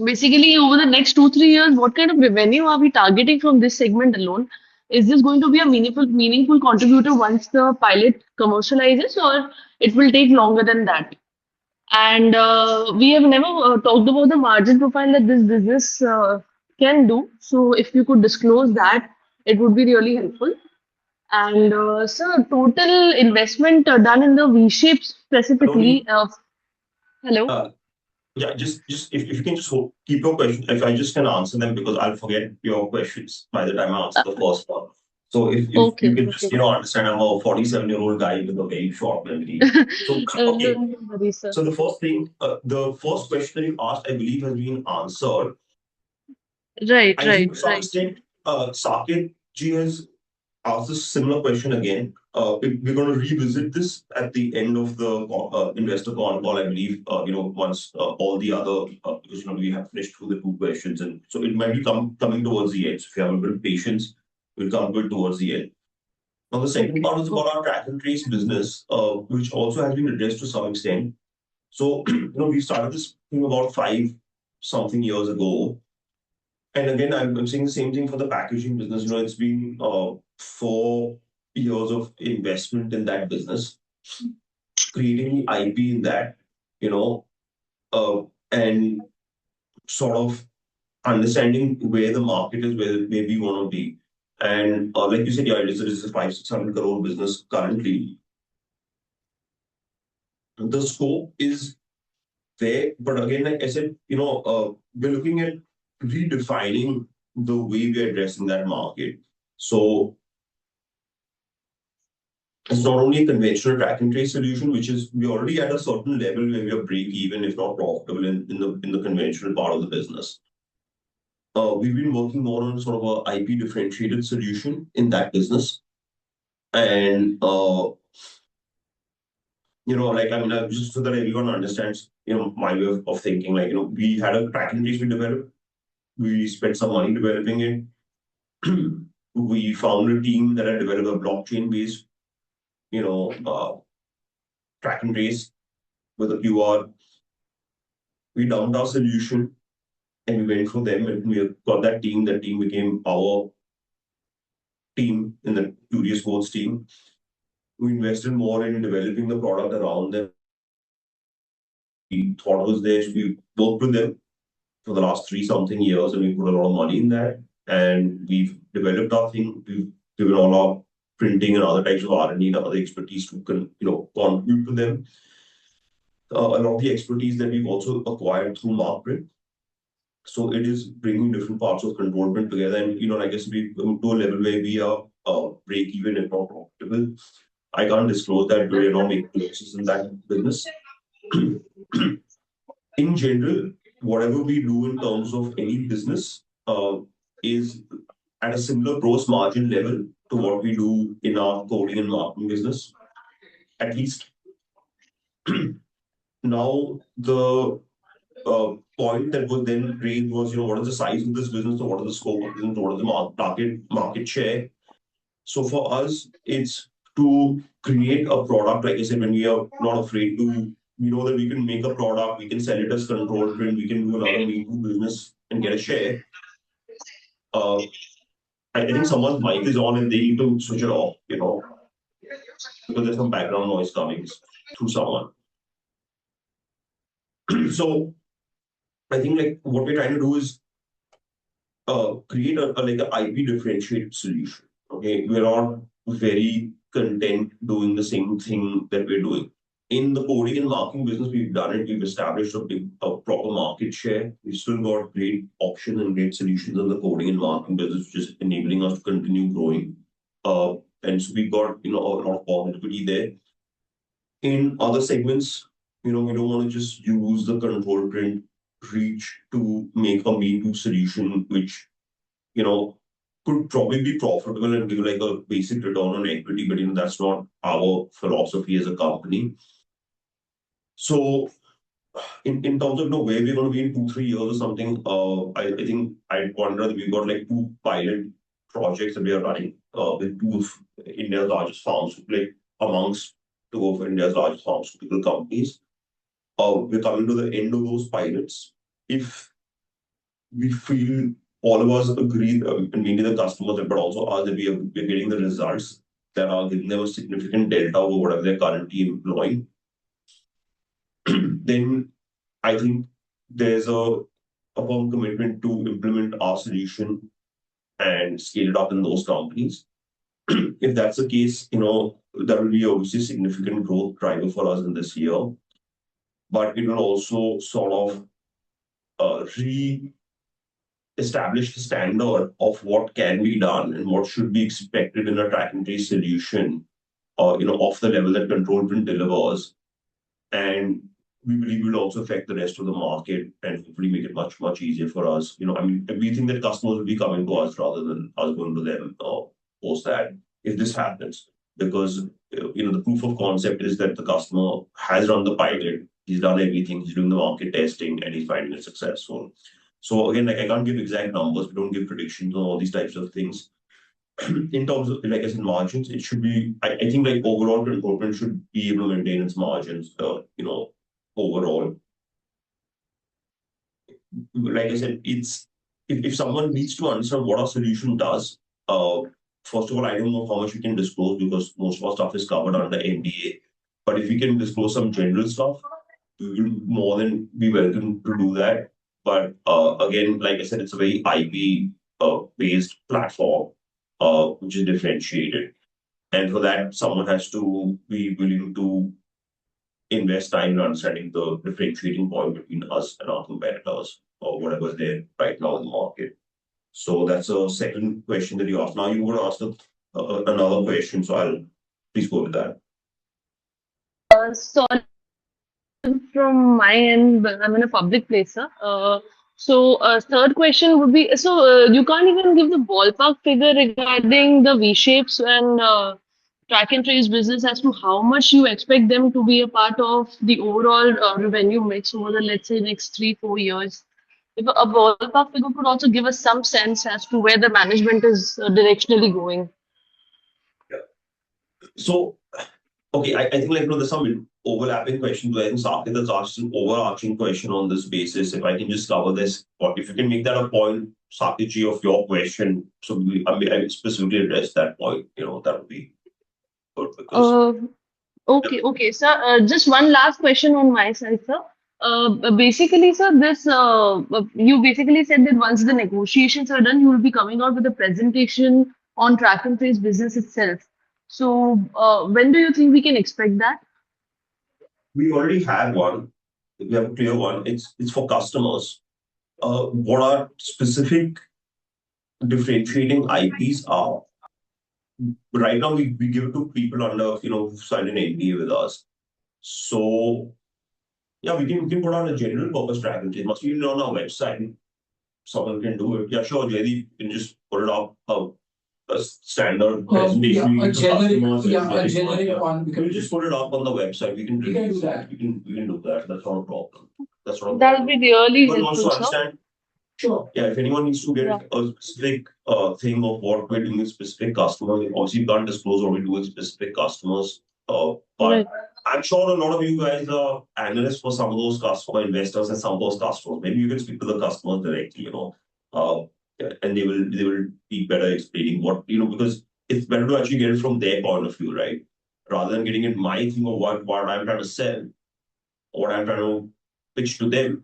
basically, over the next 2, 3 years, what kind of revenue are we targeting from this segment alone? Is this going to be a meaningful contributor once the pilot commercializes, or it will take longer than that? And we have never talked about the margin profile that this business can do. So if you could disclose that, it would be really helpful. And sir, total investment done in the V-Shape specifically. Hello. Yeah, just if you can just keep your question, if I just can answer them because I'll forget your questions by the time I answer the first one. So if Okay, you can just okay. understand, I'm a 47-year-old guy with a very short memory. So okay. Don't worry, sir. So the first thing, the first question that you asked, I believe, has been answered. Right, I right, think to some right. extent, Saket ji has asked a similar question again. We're going to revisit this at the end of the investor con call, I believe. Once all the other, because we have finished through the two questions, and so it might be coming towards the end. So if you have a bit of patience, we'll come to it towards the end. Now the second part is about our track and trace business, which also has been addressed to some extent. So we started this thing about 5-something years ago. And again, I'm saying the same thing for the packaging business. It's been 4 years of investment in that business, creating the IP in that, and sort of understanding where the market is, where we want to be. And like you said, yeah, this is a 500-600 crore business currently. The scope is there, but again, like I said, we're looking at redefining the way we're addressing that market. So it's not only a conventional track and trace solution, which is we're already at a certain level where we are break even, if not profitable, in the conventional part of the business. We've been working more on sort of a IP differentiated solution in that business, and just so that everyone understands, my way of thinking. We had a track and trace we developed. We spent some money developing it. We found a team that had developed a blockchain-based, track and trace with a QR. We dumped our solution and we went for them, and we got that team. That team became our team in the Curious Sports team. We invested more in developing the product around them. We thought it was there. We worked with them for the last 3-something years, and we put a lot of money in that. And we've developed our thing. We've given all our printing and other types of R&D and other expertise to contribute to them. A lot of the expertise that we've also acquired through Markprint. So it is bringing different parts of control print together. And, I guess we come to a level where we are break even if not profitable. I can't disclose that we're not making losses in that business. In general, whatever we do in terms of any business is at a similar gross margin level to what we do in our coding and marketing business, at least. Now, the point that was then raised was, what is the size of this business, or what is the scope of business, what is the market share? So for us, it's to create a product, like I said, when we are not afraid to, we know that we can make a product, we can sell it as control print, we can do another Me-Too business and get a share. I think someone's mic is on and they need to switch it off, because there's some background noise coming through someone. So I think like what we're trying to do is create a like an IP differentiated solution. Okay, we're not very content doing the same thing that we're doing. In the coding and marketing business, we've done it. We've established a proper market share. We've still got great options and great solutions in the coding and marketing business, which is enabling us to continue growing. And so we've got a lot of positivity there. In other segments, we don't want to just use the control print reach to make a Me-Too solution, which could probably be profitable and give like a basic return on equity, but that's not our philosophy as a company. So in terms of where we're going to be in 2-3 years or something, I think I wonder that we've got like 2 pilot projects that we are running with 2 of India's largest farms, like amongst 2 of India's largest pharmaceutical companies. We're coming to the end of those pilots. If we feel all of us agree, and mainly the customers, but also us, that we're getting the results that are giving them a significant delta over whatever they're currently employing, then I think there's a firm commitment to implement our solution and scale it up in those companies. If that's the case, that will be obviously a significant growth driver for us in this year. But it will also sort of re-establish the standard of what can be done and what should be expected in a track and trace solution, of the level that control print delivers. And we believe will also affect the rest of the market and hopefully make it much, much easier for us. We think that customers will be coming to us rather than us going to them post that, if this happens. Because, the proof of concept is that the customer has run the pilot, he's done everything, he's doing the market testing, and he's finding it successful. So again, I can't give exact numbers, we don't give predictions on all these types of things. In terms of, like I said, margins, it should be, I think like overall control print should be able to maintain its margins, overall. Like I said, it's if someone needs to understand what our solution does, first of all, I don't know how much we can disclose because most of our stuff is covered under NDA. But if we can disclose some general stuff, we will more than be welcome to do that. But again, like I said, it's a very IP based platform, which is differentiated. And for that, someone has to be willing to invest time in understanding the differentiating point between us and our competitors or whatever's there right now in the market. So that's a second question that you asked. Now you would ask another question, so I'll please go with that. Sorry from my end, but I'm in a public place, sir. Third question would be, you can't even give the ballpark figure regarding the V-Shapes and track and trace business as to how much you expect them to be a part of the overall revenue mix over the, let's say, next 3-4 years. If a ballpark figure could also give us some sense as to where the management is directionally going. Yeah. So, okay, I think there's some overlapping questions where Saket has asked an overarching question on this basis. If I can just cover this, or if you can make that a point, Saketji, of your question, so I specifically address that point, that would be good because. Okay, sir. Just one last question on my side, sir. Basically, sir, you basically said that once the negotiations are done, you will be coming out with a presentation on track and trace business itself. So, when do you think we can expect that? We already have one. We have a clear one. It's for customers. What our specific differentiating IPs are. Right now, we give it to people under, who signed an NDA with us. So, yeah, we can put on a general purpose track and trace. Must be on our website. Someone can do it. Yeah, sure, Jaydeep, you can just put it up a standard Yeah, presentation a to generic, customers. a generic one. We'll just put it up on the website. We can We can do release that. it. We can do that. That's not a problem. That's not a That'll problem. be really But wants helpful, to sir. understand, Sure. yeah, if anyone needs to Yeah. get a specific thing of what we're doing with specific customers, obviously you can't disclose what we do with specific customers. But Right. I'm sure a lot of you guys are analysts for some of those customer investors and some of those customers. Maybe you can speak to the customers directly, uh, and they will be better explaining what, because it's better to actually get it from their point of view, right? Rather than getting it my thing of what I'm trying to sell, or what I'm trying to pitch to them.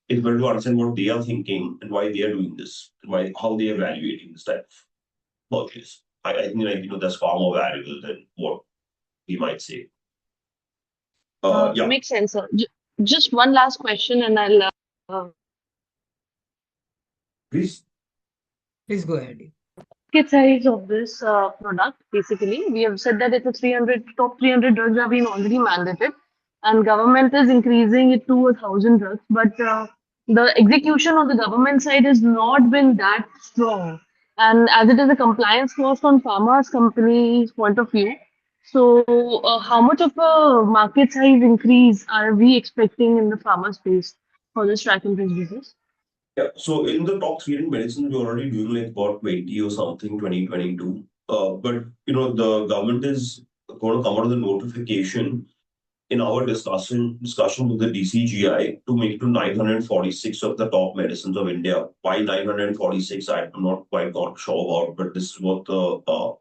It's better to understand what they are thinking and why they are doing this, and how they are evaluating this type of purchase. I think that's far more valuable than what we might say. Yeah, Makes sense, sir. Just one last question, and I'll. please. Please go ahead. Market size of this product, basically, we have said that it's a 300 top 300 drugs have been already mandated, and government is increasing it to 1,000 drugs. But the execution on the government side has not been that strong, and as it is a compliance cost on pharma's company's point of view. So, how much of a market size increase are we expecting in the pharma space for this track and trace business? Yeah, so in the top 300 medicines, we're already doing like about 20 or something, 2022. But the government is going to come out with a notification in our discussion with the DCGI to make it to 946 of the top medicines of India. Why 946? I'm not quite sure about, but this is what the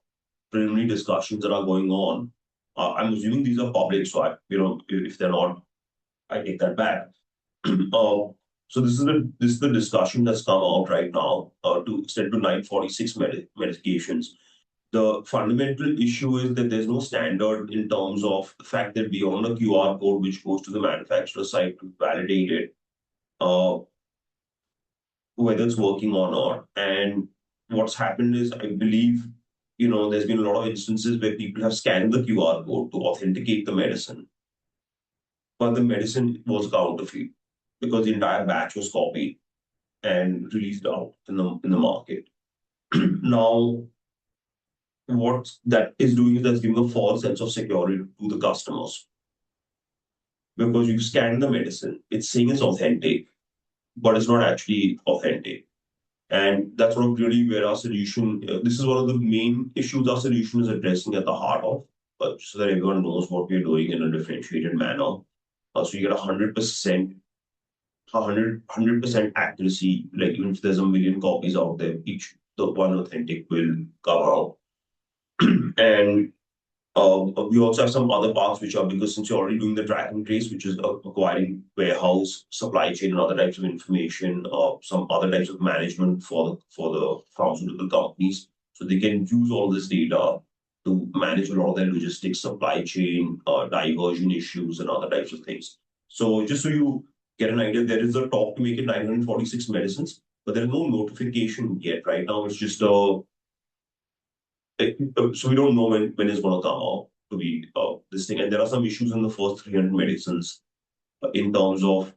preliminary discussions that are going on. I'm assuming these are public, so if they're not, I take that back. So this is the discussion that's come out right now to extend to 946 medications. The fundamental issue is that there's no standard in terms of the fact that beyond a QR code which goes to the manufacturer site to validate it, whether it's working or not. And what's happened is, I believe, there's been a lot of instances where people have scanned the QR code to authenticate the medicine, but the medicine was counterfeit because the entire batch was copied and released out in the market. Now, what that is doing is that's giving a false sense of security to the customers, because you scan the medicine, it's saying it's authentic, but it's not actually authentic. And that's what really where our solution, this is one of the main issues our solution is addressing at the heart of, so that everyone knows what we're doing in a differentiated manner. So you get 100% accuracy, like even if there's a million copies out there, the one authentic will come out. And we also have some other parts which are, because since you're already doing the track and trace, which is acquiring warehouse, supply chain, and other types of information, some other types of management for the pharmaceutical companies, so they can use all this data to manage a lot of their logistics, supply chain, diversion issues, and other types of things. So just so you get an idea, there is a talk to make it 946 medicines, but there is no notification yet. Right now, it's just so we don't know when it's going to come out to be this thing. And there are some issues in the first 300 medicines in terms of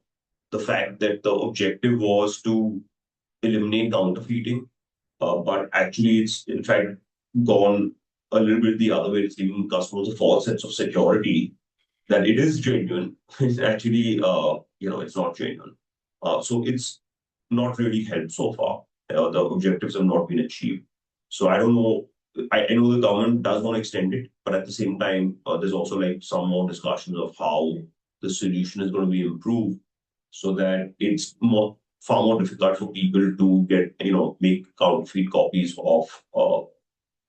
the fact that the objective was to eliminate counterfeiting, but actually it's in fact gone a little bit the other way. It's giving customers a false sense of security that it is genuine. It's actually, it's not genuine. So it's not really helped so far. The objectives have not been achieved. So I don't know. I know the government does want to extend it, but at the same time, there's also like some more discussions of how the solution is going to be improved so that it's far more difficult for people to get, make counterfeit copies of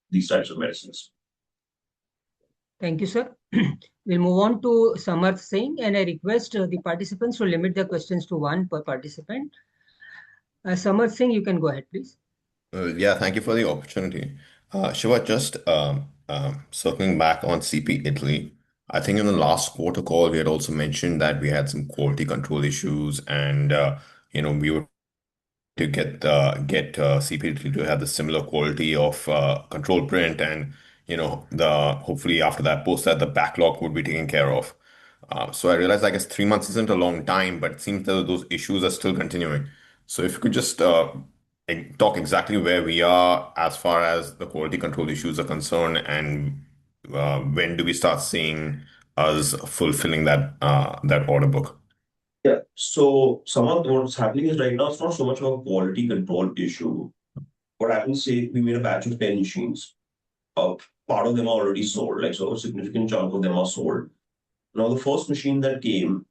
these types of medicines. Thank you, sir. We'll move on to Samarth Singh, and I request the participants to limit their questions to one per participant. Samarth Singh, you can go ahead, please. Yeah, thank you for the opportunity. Shiva, just circling back on CP Italy, I think in the last quarter call, we had also mentioned that we had some quality control issues, and we were to get CP Italy to have the similar quality of control print, and the hopefully after that, post that, the backlog would be taken care of. So I realized, I guess 3 months isn't a long time, but it seems that those issues are still continuing. So if you could just talk exactly where we are as far as the quality control issues are concerned, and when do we start seeing us fulfilling that order book? Yeah. So some of what's happening is right now it's not so much of a quality control issue. What happens, say we made a batch of 10 machines. Part of them are already sold, like so a significant chunk of them are sold. Now the first machine that came,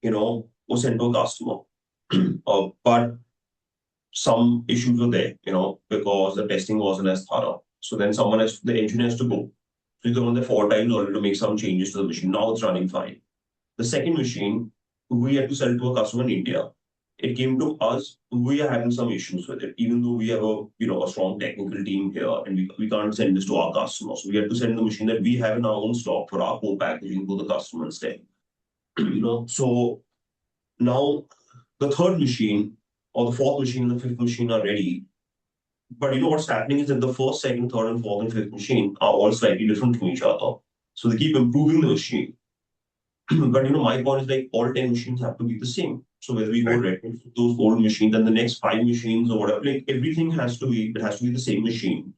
was sent to a customer. But some issues were there, because the testing wasn't as thorough. So then the engineer has to go. So he's gone there 4 times in order to make some changes to the machine. Now it's running fine. The second machine, we had to sell to a customer in India. It came to us. We are having some issues with it, even though we have a strong technical team here, and we can't send this to our customers. So we had to send the machine that we have in our own stock for our co-packaging to the customer instead. So now the third machine or the fourth machine and the fifth machine are ready. But what's happening is that the first, second, third, and fourth and fifth machine are all slightly different from each other. So they keep improving the machine. But my point is like all 10 machines have to be the same. So whether we go Right. retrofit those old machines and the next 5 machines or whatever, like everything has to be the same machine.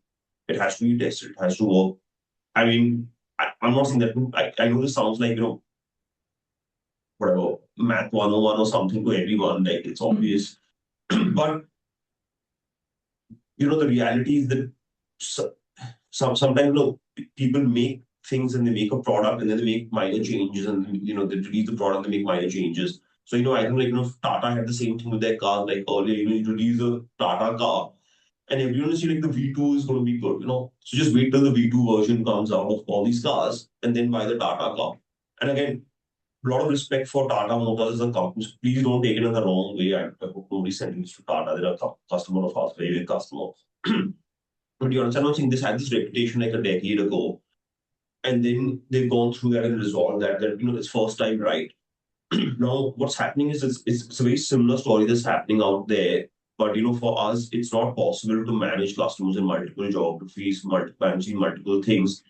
It has to be tested, it has to work. I mean, I'm not saying that I know this sounds like, whatever, math 101 or something to everyone, like it's obvious. But the reality is that sometimes people make things and they make a product and then they make minor changes and they release the product and they make minor changes. So I think Tata had the same thing with their cars. Like earlier, you release a Tata car and everyone is like the V2 is going to be good. So just wait till the V2 version comes out of all these cars and then buy the Tata car. And again, a lot of respect for Tata Motors as a company. So please don't take it in the wrong way. I hope nobody's sending this to Tata. They're a customer of ours, very big customer. But you understand, I think this had this reputation like a decade ago. And then they've gone through that and resolved that it's first time right. Now, what's happening is it's a very similar story that's happening out there. But for us, it's not possible to manage customers in multiple geographies, managing multiple things,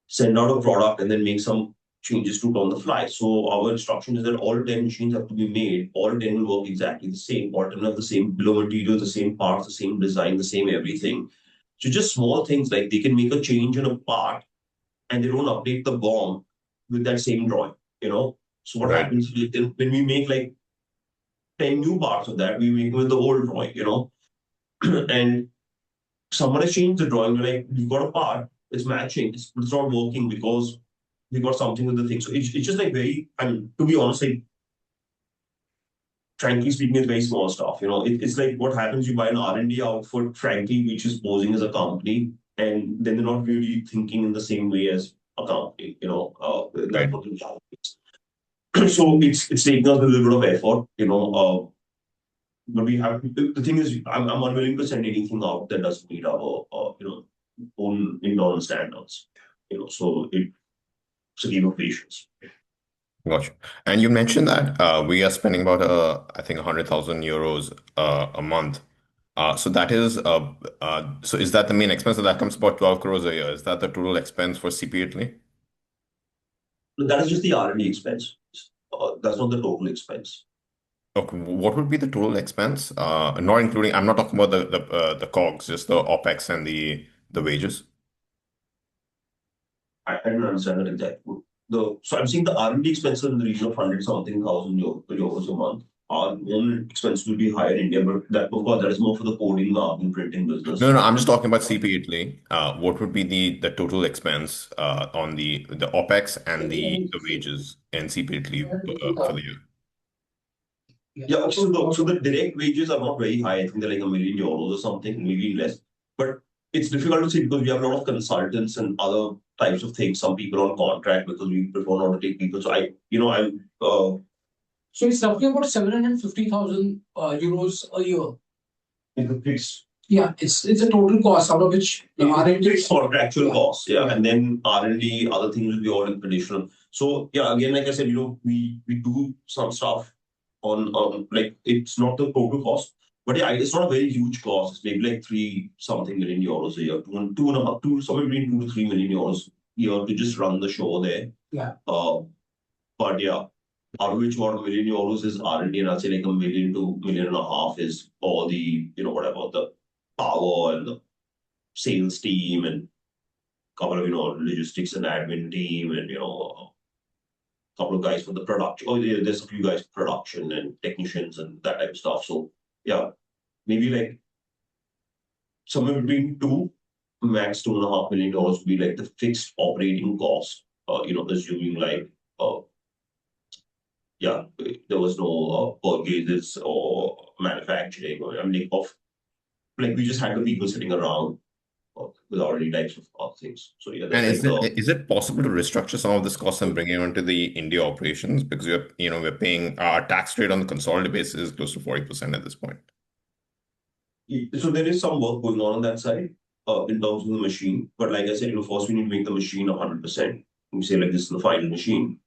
send out a product and then make some changes to it on the fly. So our instruction is that all 10 machines have to be made, all 10 will work exactly the same, all 10 have the same bill of material, the same parts, the same design, the same everything. So just small things like they can make a change in a part and they don't update the BOM with that same drawing. So what Right. happens is when we make like 10 new parts of that, we make with the old drawing. And someone has changed the drawing, we're like, we've got a part, it's matching, it's not working because we got something with the thing. So it's just like very, to be honest, like, frankly speaking, it's very small stuff. It's like what happens, you buy an R&D outfit, frankly, which is posing as a company, and then they're not really thinking in the same way as a company. That's what the challenge is. So it's taking us a little bit of effort. But we have the thing is, I'm unwilling to send anything out that doesn't meet our own internal standards. So it's a game of patience. Gotcha. And you mentioned that we are spending about I think 100,000 euros a month. So that is so is that the main expense? So that comes about 12 crores a year. Is that the total expense for CP Italy? That is just the R&D expense. That's not the total expense. Okay, what would be the total expense? Not including, I'm not talking about the COGS, just the OPEX and the wages. I don't understand that exactly. So I'm seeing the R&D expenses in the region of 100-something thousand euros a month. Our own expense will be higher in India, but that, of course, that is more for the coding, marking, printing business. No, I'm just talking about CP Italy. What would be the total expense on the OPEX and the wages in CP Italy for the year? Yeah, so the direct wages are not very high. I think they're like €1 million or something, maybe less. But it's difficult to say because we have a lot of consultants and other types of things. Some people on contract because we prefer not to take people. So So it's roughly about 750,000 euros a year. in the fixed. Yeah, it's a total cost out of which the R&D Fixed contractual costs, and then R&D, other things will be all in additional. So yeah, again, like I said, we do some stuff on like it's not the total cost, but yeah, it's not a very huge cost. It's maybe like 3-something million euros a year, somewhere between 2 to 3 million euros a year to just run the show there. Yeah. But yeah, out of which about €1 million is R&D, and I'll say like $1 million to $1.5 million is all the, whatever, the power and the sales team and couple of, logistics and admin team and, a couple of guys for the production. Oh, yeah, there's a few guys for production and technicians and that type of stuff. So yeah, maybe like somewhere between max $2.5 million would be like the fixed operating cost. Assuming like there was no purchases or manufacturing or like we just had the people sitting around without any types of things. So yeah, that's And like is it possible to restructure some of this cost and bring it onto the India operations? Because we're paying our tax rate on the consolidated basis is close to 40% at this point. So there is some work going on that side in terms of the machine. But like I said, first we need to make the machine 100%. We say like this is the final machine,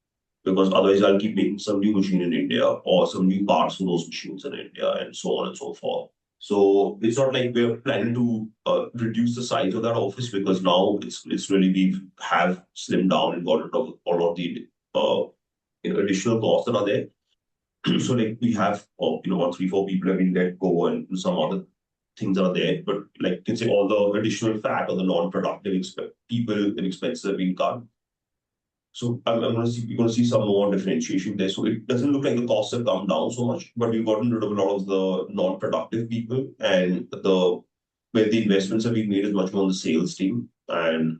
because otherwise I'll keep making some new machine in India or some new parts for those machines in India and so on and so forth. So it's not like we're planning to reduce the size of that office, because now it's really we have slimmed down and got rid of all of the additional costs that are there. So like we have about 3-4 people have been let go and some other things are there, but like you can say all the additional fat or the non-productive people and expenses have been cut. So I'm going to see we're going to see some more differentiation there. So it doesn't look like the costs have come down so much, but we've gotten rid of a lot of the non-productive people, and the where the investments have been made is much more on the sales team and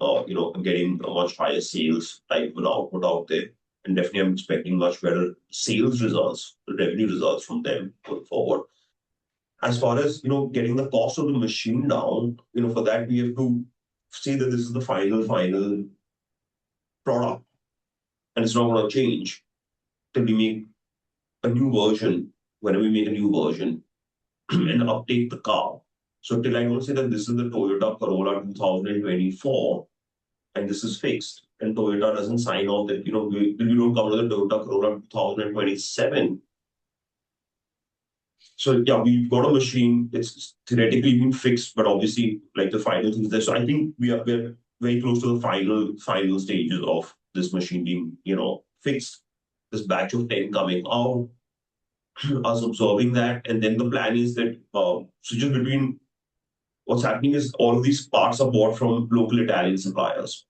getting a much higher sales type of output out there. And definitely, I'm expecting much better sales results, the revenue results from them going forward. As far as getting the cost of the machine down, for that we have to say that this is the final product, and it's not going to change till we make a new version. Whenever we make a new version and update the car. So till I don't say that this is the Toyota Corolla 2024 and this is fixed, and Toyota doesn't sign off that we don't cover the Toyota Corolla 2027. So yeah, we've got a machine. It's theoretically been fixed, but obviously like the final things there. So I think we're very close to the final stages of this machine being fixed. This batch of 10 coming out, us observing that, and then the plan is that so just between what's happening is all of these parts are bought from local Italian suppliers.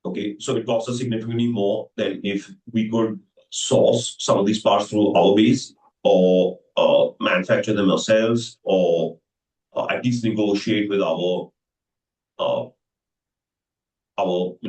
Okay, so it costs us significantly more than if we could source some of these parts through our base or manufacture them ourselves, or at least negotiate with our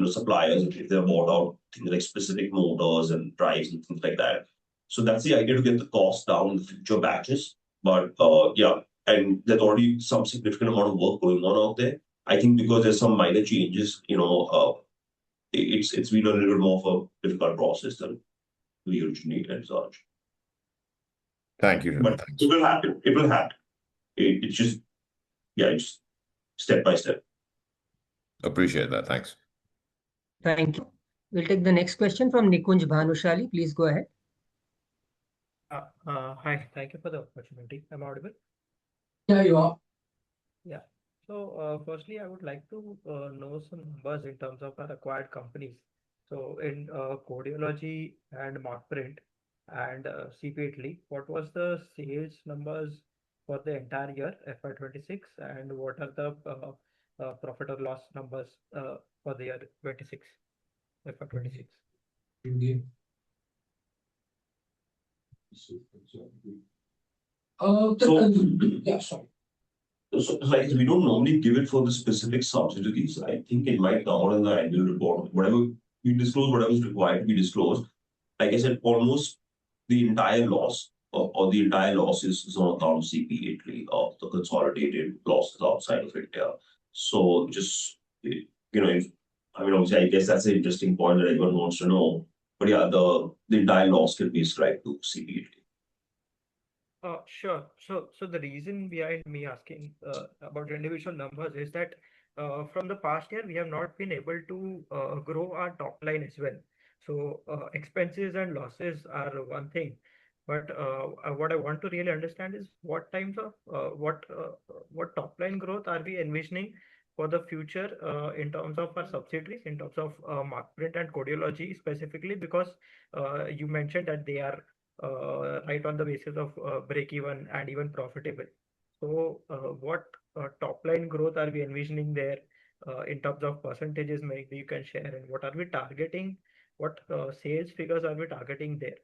suppliers if they're bought out things like specific motors and drives and things like that. So that's the idea, to get the cost down in the future batches. But yeah, and there's already some significant amount of work going on out there. I think because there's some minor changes, it's been a little bit more of a difficult process than we originally envisaged. Thank you. But it will happen. It will happen. It's just it's step by step. Appreciate that. Thanks. Thank you. We'll take the next question from Nikunj Bhanushali. Please go ahead. Hi, thank you for the opportunity. Am I audible? Yeah, you are. Yeah. So, firstly, I would like to know some numbers in terms of our acquired companies. So, in Codeology and Markprint and CP Italy, what was the sales numbers for the entire year, FY26, and what are the profit or loss numbers for the year 26, FY26? Yeah, sorry. So, like, we don't normally give it for the specific subsidiaries. I think it might come out in the annual report. Whatever we disclose, whatever is required to be disclosed. Like I said, almost the entire loss or the entire loss is on account of CP Italy, of the consolidated losses outside of India. So just obviously, I guess that's an interesting point that everyone wants to know. But yeah, the entire loss can be ascribed to CP Italy. Sure. So the reason behind me asking about individual numbers is that from the past year, we have not been able to grow our top line as well. So expenses and losses are one thing, but what I want to really understand is what times of what top line growth are we envisioning for the future in terms of our subsidiaries, in terms of Markprint and Codeology specifically, because you mentioned that they are right on the basis of break even and even profitable. So, what top line growth are we envisioning there in terms of percentages? Maybe you can share, and what are we targeting? What sales figures are we targeting there?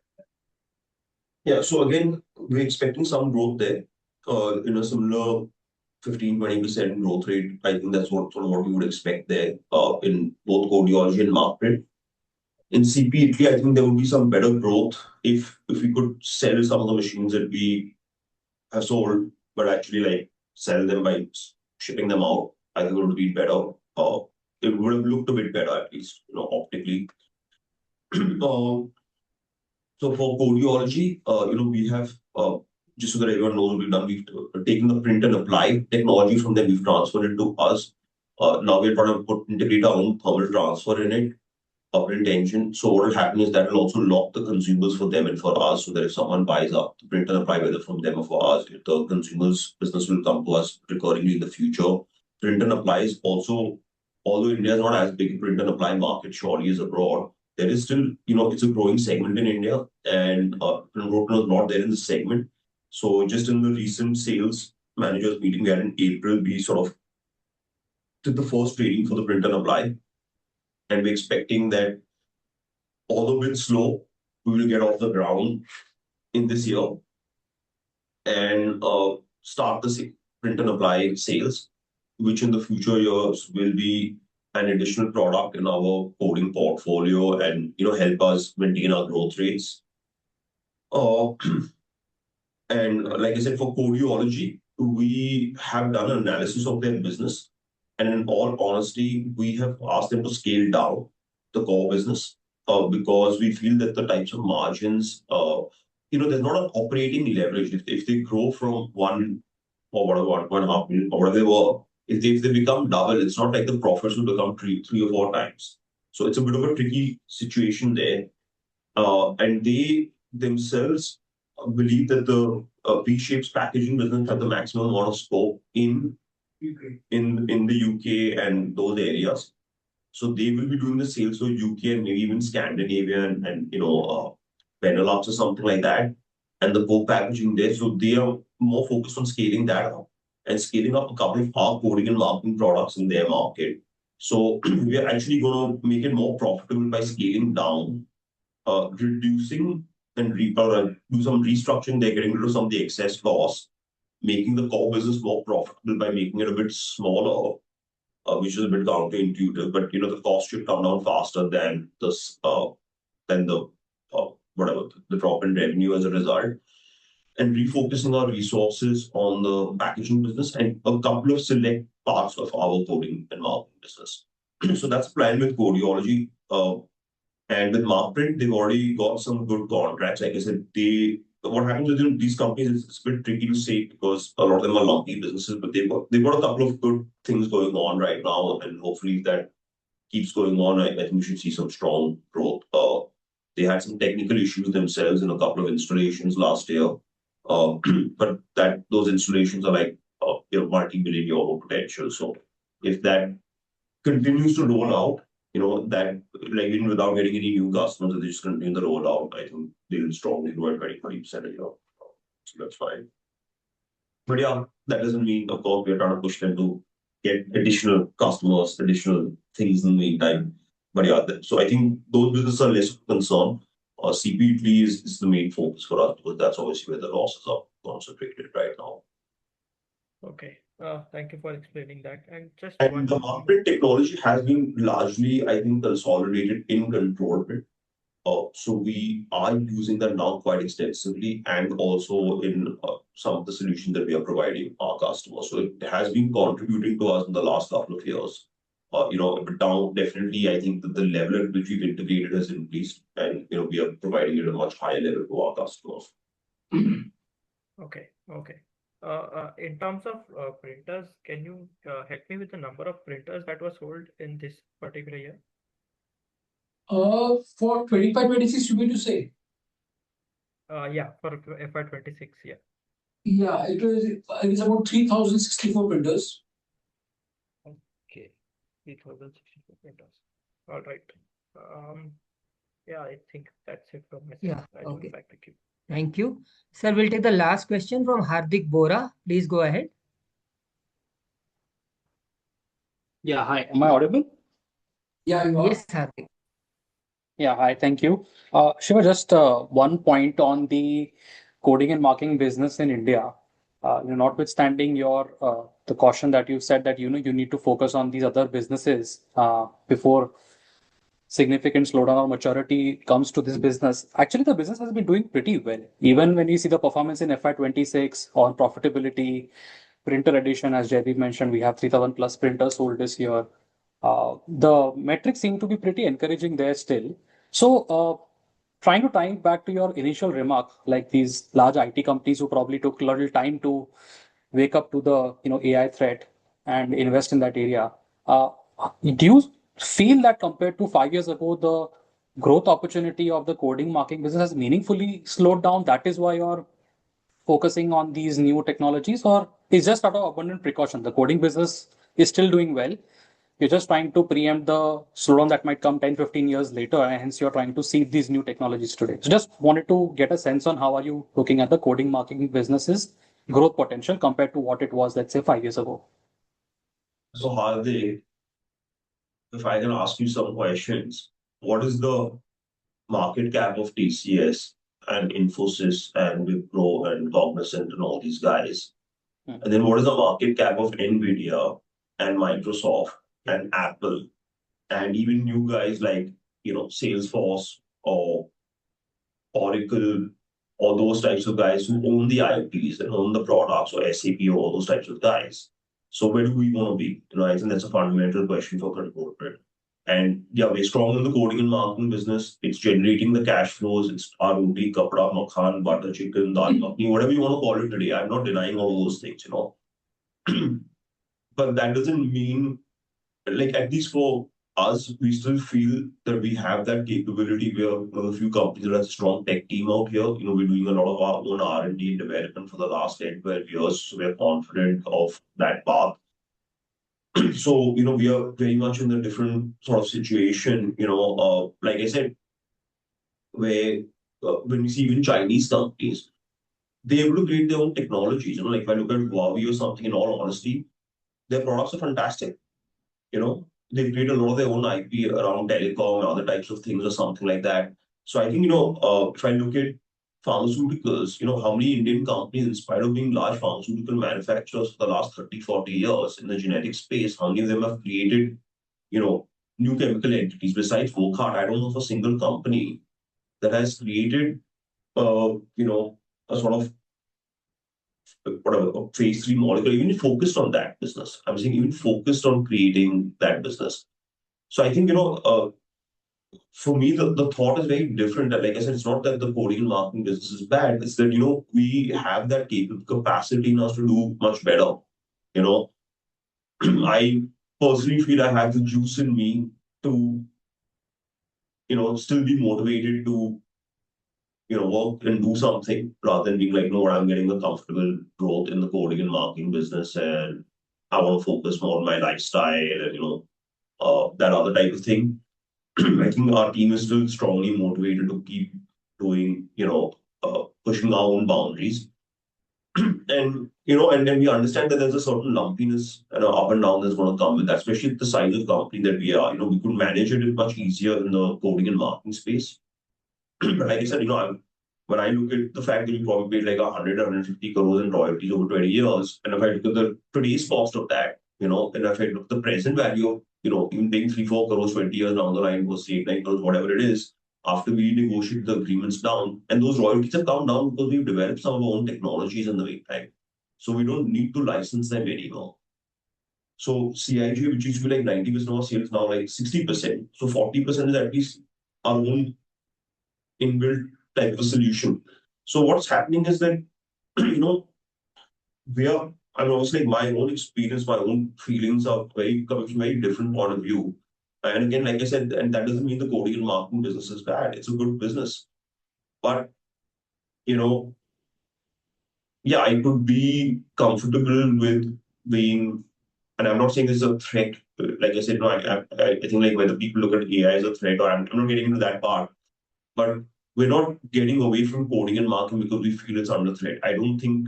Yeah, so again, we're expecting some growth there, in a similar 15-20% growth rate. I think that's what we would expect there, in both Codeology and Markprint. In CP Italy, I think there would be some better growth if we could sell some of the machines that we have sold, but actually like sell them by shipping them out. I think it would be better. It would have looked a bit better, at least, optically. So for Codeology, we have, just so that everyone knows what we've done, we've taken the print and apply technology from them, we've transferred it to us. Now we're trying to integrate our own thermal transfer in it, a print engine. So what will happen is that will also lock the consumers for them and for us, so that if someone buys up the print and apply, whether from them or for us, the consumers business will come to us recurringly in the future. Print and apply is also, although India is not as big a print and apply market surely as abroad, there is still, it's a growing segment in India, and Rotan was not there in the segment. So just in the recent sales managers meeting we had in April, we sort of did the first training for the print and apply. And we're expecting that, although a bit slow, we will get off the ground in this year and start the print and apply sales, which in the future years will be an additional product in our coding portfolio and help us maintain our growth rates. And like I said, for Codeology, we have done an analysis of their business, and in all honesty, we have asked them to scale down the core business, because we feel that the types of margins, there's not an operating leverage. If they grow from 1 or whatever, 1.5 million or whatever they were, if they become double, it's not like the profits will become three or four times. So it's a bit of a tricky situation there. And they themselves believe that the V-Shapes packaging business have the maximum amount of scope in the UK and those areas. So they will be doing the sales for UK and maybe even Scandinavia and Benelux or something like that, and the co-packaging there. So they are more focused on scaling that up and scaling up a couple of our coding and marketing products in their market. So we are actually going to make it more profitable by scaling down, reducing and do some restructuring. They're getting rid of some of the excess costs, making the core business more profitable by making it a bit smaller, which is a bit counterintuitive. But the cost should come down faster than this, than the the drop in revenue as a result. And refocusing our resources on the packaging business and a couple of select parts of our coding and marketing business. So that's planned with Codeology. And with Markprint, they've already got some good contracts. Like I said, what happens with these companies, it's a bit tricky to say because a lot of them are lumpy businesses, but they've got a couple of good things going on right now, and hopefully if that keeps going on, I think we should see some strong growth. They had some technical issues themselves in a couple of installations last year, but those installations are like multi-million euro potential. So if that continues to roll out, that like even without getting any new customers, if they just continue the rollout, I think they will strongly grow at 20% a year. So that's fine. But yeah, that doesn't mean, of course, we're trying to push them to get additional customers, additional things in the meantime. But yeah, so I think those businesses are less of a concern. CP is the main focus for us because that's obviously where the losses are concentrated right now. Okay. Thank you for explaining that. And just And the Markprint technology has been largely, I think, consolidated in Control Print. So we are using that now quite extensively and also in some of the solutions that we are providing our customers. So it has been contributing to us in the last couple of years. But now definitely I think that the level at which we've integrated has increased, and we are providing it at a much higher level to our customers. Okay. In terms of printers, can you help me with the number of printers that were sold in this particular year? For 25-26, you mean to say? Yeah, for FY26, yeah. Yeah, it is about 3,064 printers. 3,064 printers. All right. Yeah, I think that's it from my side. Yeah, I join okay. back to you. Thank you. Sir, we'll take the last question from Hardik Bora. Please go ahead. Yeah, hi. Am I audible? Yeah, you are. Yes, Hardik. Yeah, hi. Thank you. Shiva, just one point on the coding and marking business in India. Notwithstanding your the caution that you said that you need to focus on these other businesses before significant slowdown or maturity comes to this business. Actually, the business has been doing pretty well. Even when you see the performance in FY26 on profitability, printer addition, as Jaideep mentioned, we have 3,000 plus printers sold this year. The metrics seem to be pretty encouraging there still. So, trying to tie it back to your initial remark, like these large IT companies who probably took a little time to wake up to the AI threat and invest in that area. Do you feel that compared to 5 years ago, the growth opportunity of the coding marking business has meaningfully slowed down? That is why you're focusing on these new technologies, or is just out of abundant precaution? The coding business is still doing well. You're just trying to preempt the slowdown that might come 10, 15 years later, and hence you're trying to seed these new technologies today. So just wanted to get a sense on how are you looking at the coding marketing businesses growth potential compared to what it was, let's say, 5 years ago. So Hardik, if I can ask you some questions, what is the market cap of TCS and Infosys and Wipro and Cognizant and all these guys? And then what is the market cap of Nvidia and Microsoft and Apple and even new guys like Salesforce or Oracle or those types of guys who own the IPs and own the products or SAP or all those types of guys. So where do we want to be? I think that's a fundamental question for corporate. And yeah, we're strong in the coding and marketing business. It's generating the cash flows. It's our roti, kapra, makhan, butter chicken, dal makhani, whatever you want to call it today. I'm not denying all those things, But that doesn't mean, like, at least for us, we still feel that we have that capability. We are one of the few companies that has a strong tech team out here. We're doing a lot of our own R&D and development for the last 10, 12 years. So we're confident of that path. So, we are very much in a different sort of situation, like I said, where when we see even Chinese companies, they're able to create their own technologies. Like if I look at Huawei or something, in all honesty, their products are fantastic. They create a lot of their own IP around telecom and other types of things or something like that. So I think, if I look at pharmaceuticals, how many Indian companies, in spite of being large pharmaceutical manufacturers for the last 30, 40 years in the genetic space, how many of them have created, new chemical entities besides Wockhardt? I don't know of a single company that has created, a sort of whatever phase three molecule, even focused on that business. I'm saying even focused on creating that business. So I think, for me, the thought is very different. That, like I said, it's not that the coding and marketing business is bad. It's that, we have that capacity in us to do much better. I personally feel I have the juice in me to, still be motivated to, work and do something rather than being like, no, I'm getting a comfortable growth in the coding and marketing business and I want to focus more on my lifestyle and, that other type of thing. I think our team is still strongly motivated to keep doing, pushing our own boundaries. And then we understand that there's a certain lumpiness and up and down that's going to come with that, especially at the size of company that we are. We could manage it much easier in the coding and marketing space. But like I said, when I look at the fact that we probably paid like 100, 150 crores in royalties over 20 years, and if I look at the today's cost of that, and if I look at the present value of, even paying 3, 4 crores 20 years down the line was 8, 9 crores, whatever it is, after we negotiate the agreements down, and those royalties have come down because we've developed some of our own technologies in the meantime. So we don't need to license them anymore. So CIG, which used to be like 90% of our sales, now like 60%. So 40% is at least our own inbuilt type of solution. So what's happening is that, we are, I mean, obviously my own experience, my own feelings are very coming from a very different point of view. And again, like I said, and that doesn't mean the coding and marketing business is bad. It's a good business. But, yeah, I could be comfortable with being and I'm not saying this is a threat. Like I said, no, I think like whether people look at AI as a threat, or I'm not getting into that part, but we're not getting away from coding and marking because we feel it's under threat. I don't think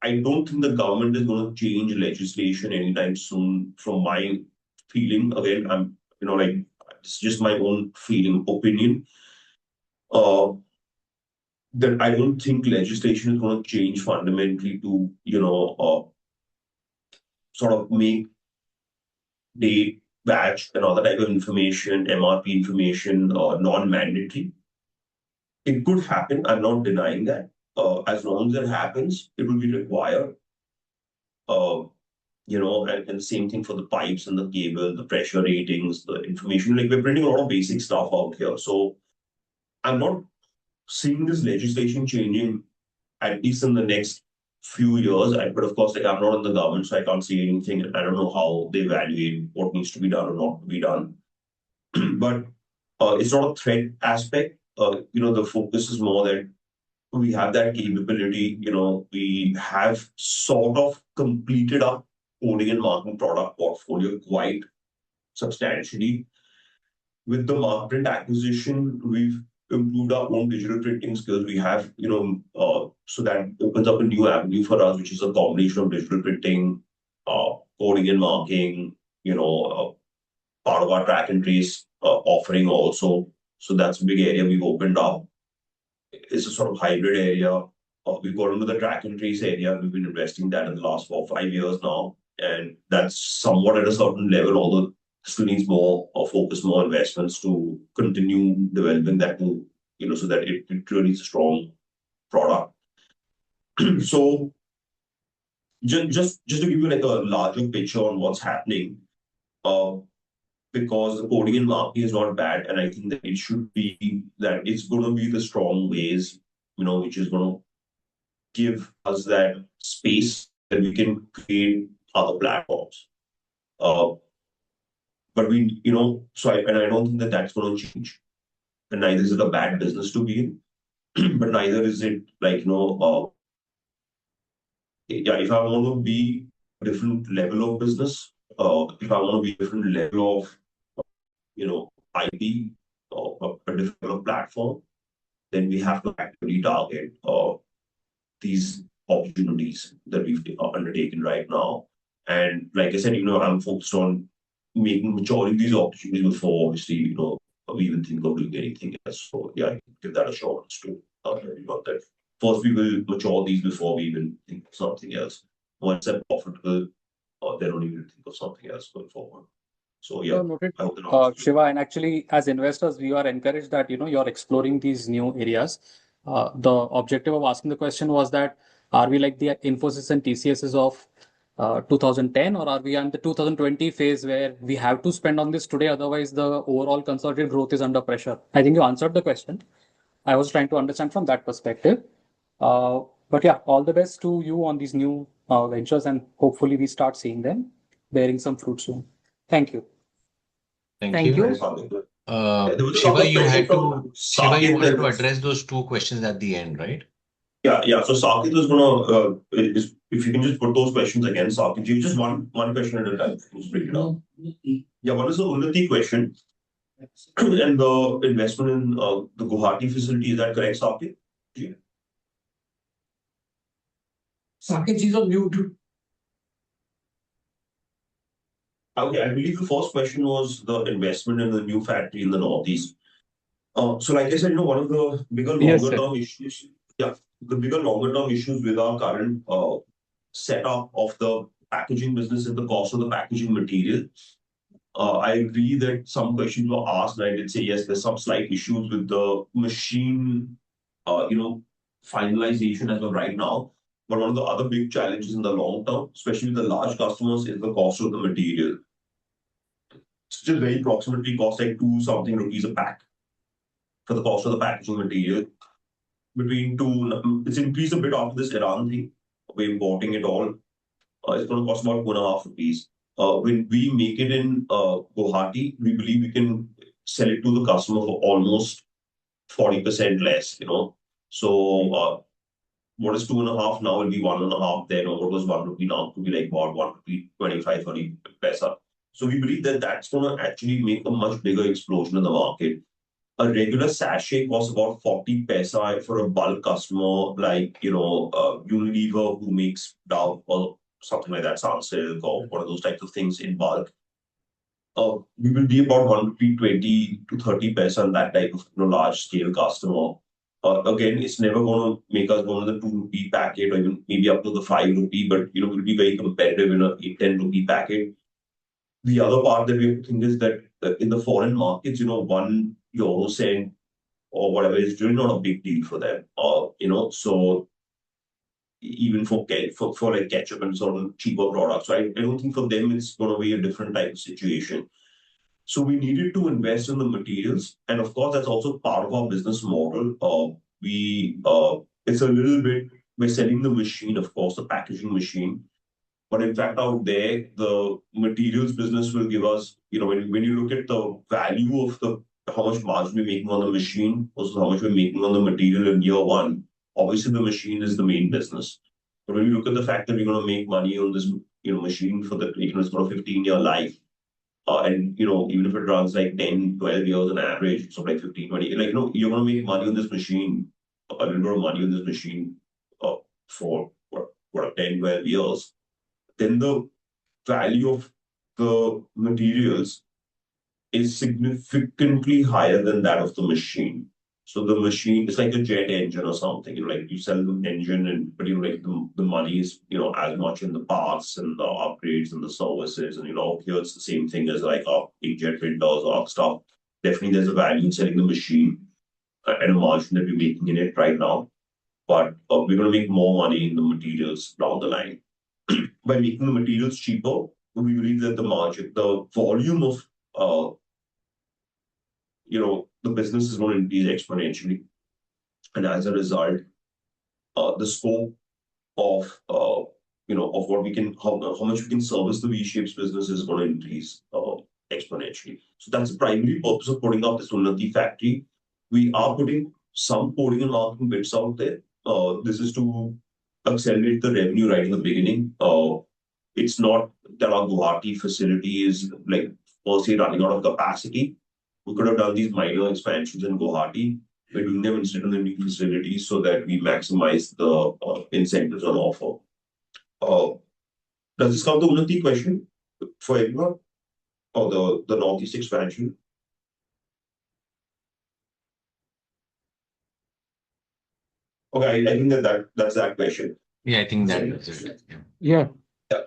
the government is going to change legislation anytime soon. From my feeling, again, I'm like it's just my own feeling, opinion. That I don't think legislation is going to change fundamentally to sort of make date, batch, and all that type of information, MRP information, non-mandatory. It could happen. I'm not denying that. As long as it happens, it will be required. And the same thing for the pipes and the cable, the pressure ratings, the information. Like we're printing a lot of basic stuff out here. So I'm not seeing this legislation changing, at least in the next few years. But of course, like I'm not in the government, so I can't see anything. I don't know how they evaluate what needs to be done or not to be done. But it's not a threat aspect. The focus is more that we have that capability. We have sort of completed our coding and marking product portfolio quite substantially. With the Markprint acquisition, we've improved our own digital printing skills. We have, so that opens up a new avenue for us, which is a combination of digital printing, coding and marking, part of our track and trace offering also. So that's a big area we've opened up. It's a sort of hybrid area. We've got into the track and trace area. We've been investing that in the last 4 or 5 years now. And that's somewhat at a certain level, although still needs more focus, more investments to continue developing that to, so that it really is a strong product. So just to give you like a larger picture on what's happening, because the coding and marking is not bad, and I think that it's going to be the strong ways, which is going to give us that space that we can create other platforms. But we, and I don't think that that's going to change. And neither is it a bad business to be in, but neither is it like, if I want to be a different level of business, if I want to be a different level of, IP or a different level of platform, then we have to actively target these opportunities that we've undertaken right now. And like I said, I'm focused on maturing these opportunities before, obviously, we even think of doing anything else. So yeah, I can give that assurance to everyone that first we will mature these before we even think of something else. Once they're profitable, they don't even think of something else going forward. So yeah, Noted, I hope that answers Shiva, and actually, as investors, we are encouraged that you're exploring these new areas. The objective of asking the question was that are we like the Infosys and TCSs of 2010, or are we in the 2020 phase where we have to spend on this today, otherwise the overall consolidated growth is under pressure? I think you answered the question. I was trying to understand from that perspective. But yeah, all the best to you on these new ventures, and hopefully we start seeing them bearing some fruit soon. Thank you. Thank you. Shiva, you wanted to address those 2 questions at the end, right? Yeah. So Sakit was gonna, if you can just put those questions again, Sakit, just one question at a time. Just break it up. Yeah, one is the Unnati question, and the investment in the Guwahati facility. Is that correct, Sakit? Sakit is on mute. Okay, I believe the first question was the investment in the new factory in the Northeast. So like I said, one of the bigger longer-term issues, the bigger longer-term issues with our current setup of the packaging business is the cost of the packaging material. I agree that some questions were asked, and I did say, yes, there's some slight issues with the machine, finalization as of right now. But one of the other big challenges in the long term, especially with the large customers, is the cost of the material. It's just very approximately cost like 2 something rupees a pack for the cost of the packaging material. It's increased a bit after this Iran thing. We're importing it all. It's going to cost about 2.5 rupees. When we make it in Guwahati, we believe we can sell it to the customer for almost 40% less, So what is 2.5 now will be 1.5 then, or what was 1 rupee now could be like about 1 rupee 25, 30 paisa. So we believe that that's going to actually make a much bigger explosion in the market. A regular sachet costs about 40 paisa for a bulk customer, like, Unilever who makes Dove or something like that, Sunsilk or one of those types of things in bulk. We will be about 1 rupee 20 to 30 paisa on that type of large scale customer. Again, it's never going to make us go to the 2 rupee packet or even maybe up to the 5 rupee, but we'll be very competitive in a 10 rupee packet. The other part that we have to think is that in the foreign markets, 1 euro cent or whatever is really not a big deal for them. So even for like ketchup and sort of cheaper products, right? I don't think for them it's going to be a different type of situation. So we needed to invest in the materials, and of course that's also part of our business model. It's a little bit, we're selling the machine, of course, the packaging machine. But in fact, out there, the materials business will give us, when you look at the value of how much margin we're making on the machine versus how much we're making on the material in year one, obviously the machine is the main business. But when you look at the fact that we're going to make money on this, machine for it's got a 15-year life, and even if it runs like 10, 12 years on average, so like 15, 20, you're going to make money on this machine, a little bit of money on this machine for what, 10, 12 years. Then the value of the materials is significantly higher than that of the machine. So the machine is like a jet engine or something. Like you sell the engine, but like the money is as much in the parts and the upgrades and the services, and here it's the same thing as like our inkjet printers or stuff. Definitely, there's a value in selling the machine and a margin that we're making in it right now. But we're going to make more money in the materials down the line. By making the materials cheaper, we believe that the volume of the business is going to increase exponentially, and as a result, the scope of of what we can how much we can service the V-Shapes business is going to increase exponentially. So that's the primary purpose of putting up this Unnati factory. We are putting some coding and marketing bits out there. This is to accelerate the revenue right in the beginning. It's not that our Guwahati facility is like per se running out of capacity. We could have done these minor expansions in Guwahati. We're doing them instead of the new facilities so that we maximize the incentives on offer. Does this come to Unnati question for everyone? Or the Northeast expansion? Okay, I think that's that question. Yeah, I think that is it. Yeah. Yeah.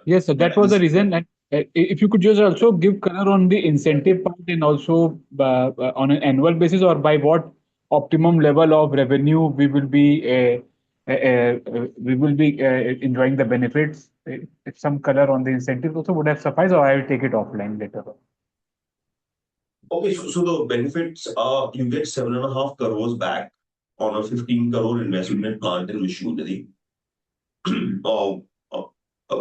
Yes, so that was the reason. And if you could just also give color on the incentive part and also on an annual basis, or by what optimum level of revenue we will be enjoying the benefits. If some color on the incentives also would have sufficed, or I will take it offline later on. Okay, so the benefits are you get 7.5 crores back on a 15 crore investment in plant and machinery.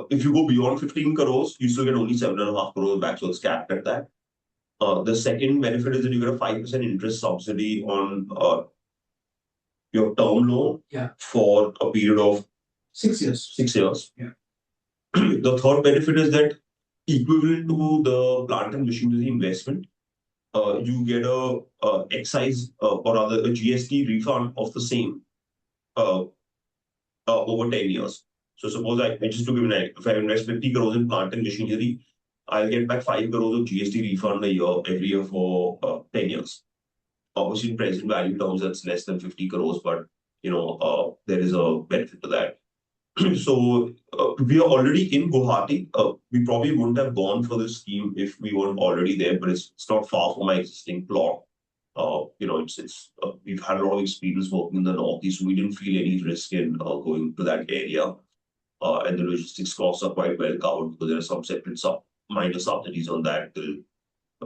If you go beyond 15 crores, you still get only 7.5 crores back, so it's capped at that. The second benefit is that you get a 5% interest subsidy on your term loan for a period of 6 years. 6 years. Yeah. The third benefit is that equivalent to the plant and machinery investment, you get a excise or rather a GST refund of the same over 10 years. So suppose I just to give an idea, if I invest 50 crores in plant and machinery, I'll get back 5 crores of GST refund every year for 10 years. Obviously, in present value terms, that's less than 50 crores, but there is a benefit to that. So we are already in Guwahati. We probably wouldn't have gone for this scheme if we weren't already there, but it's not far from my existing plot. We've had a lot of experience working in the Northeast, so we didn't feel any risk in going to that area. And the logistics costs are quite well covered because there are some separate minor subsidies on that till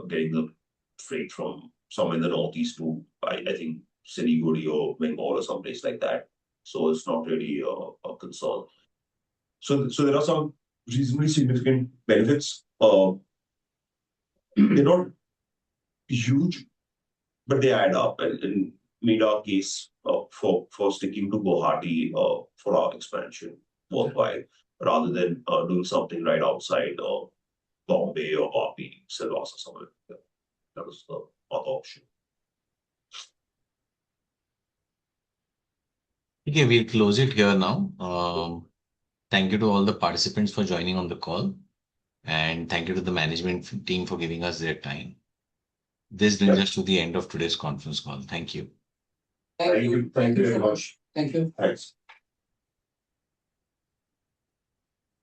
getting the freight from somewhere in the Northeast to, I think, Siliguri or Bengal or someplace like that. So it's not really a concern. So there are some reasonably significant benefits. They're not huge, but they add up and made our case for sticking to Guwahati for our expansion worldwide, rather than doing something right outside Bombay or Bobby, Silvassa or somewhere. Yeah, that was the other option. Okay, we'll close it here now. Thank you to all the participants for joining on the call, and thank you to the management team for giving us their time. This brings us to the end of today's conference call. Thank you. Thank you. Thank you very much. Thank you. Thanks.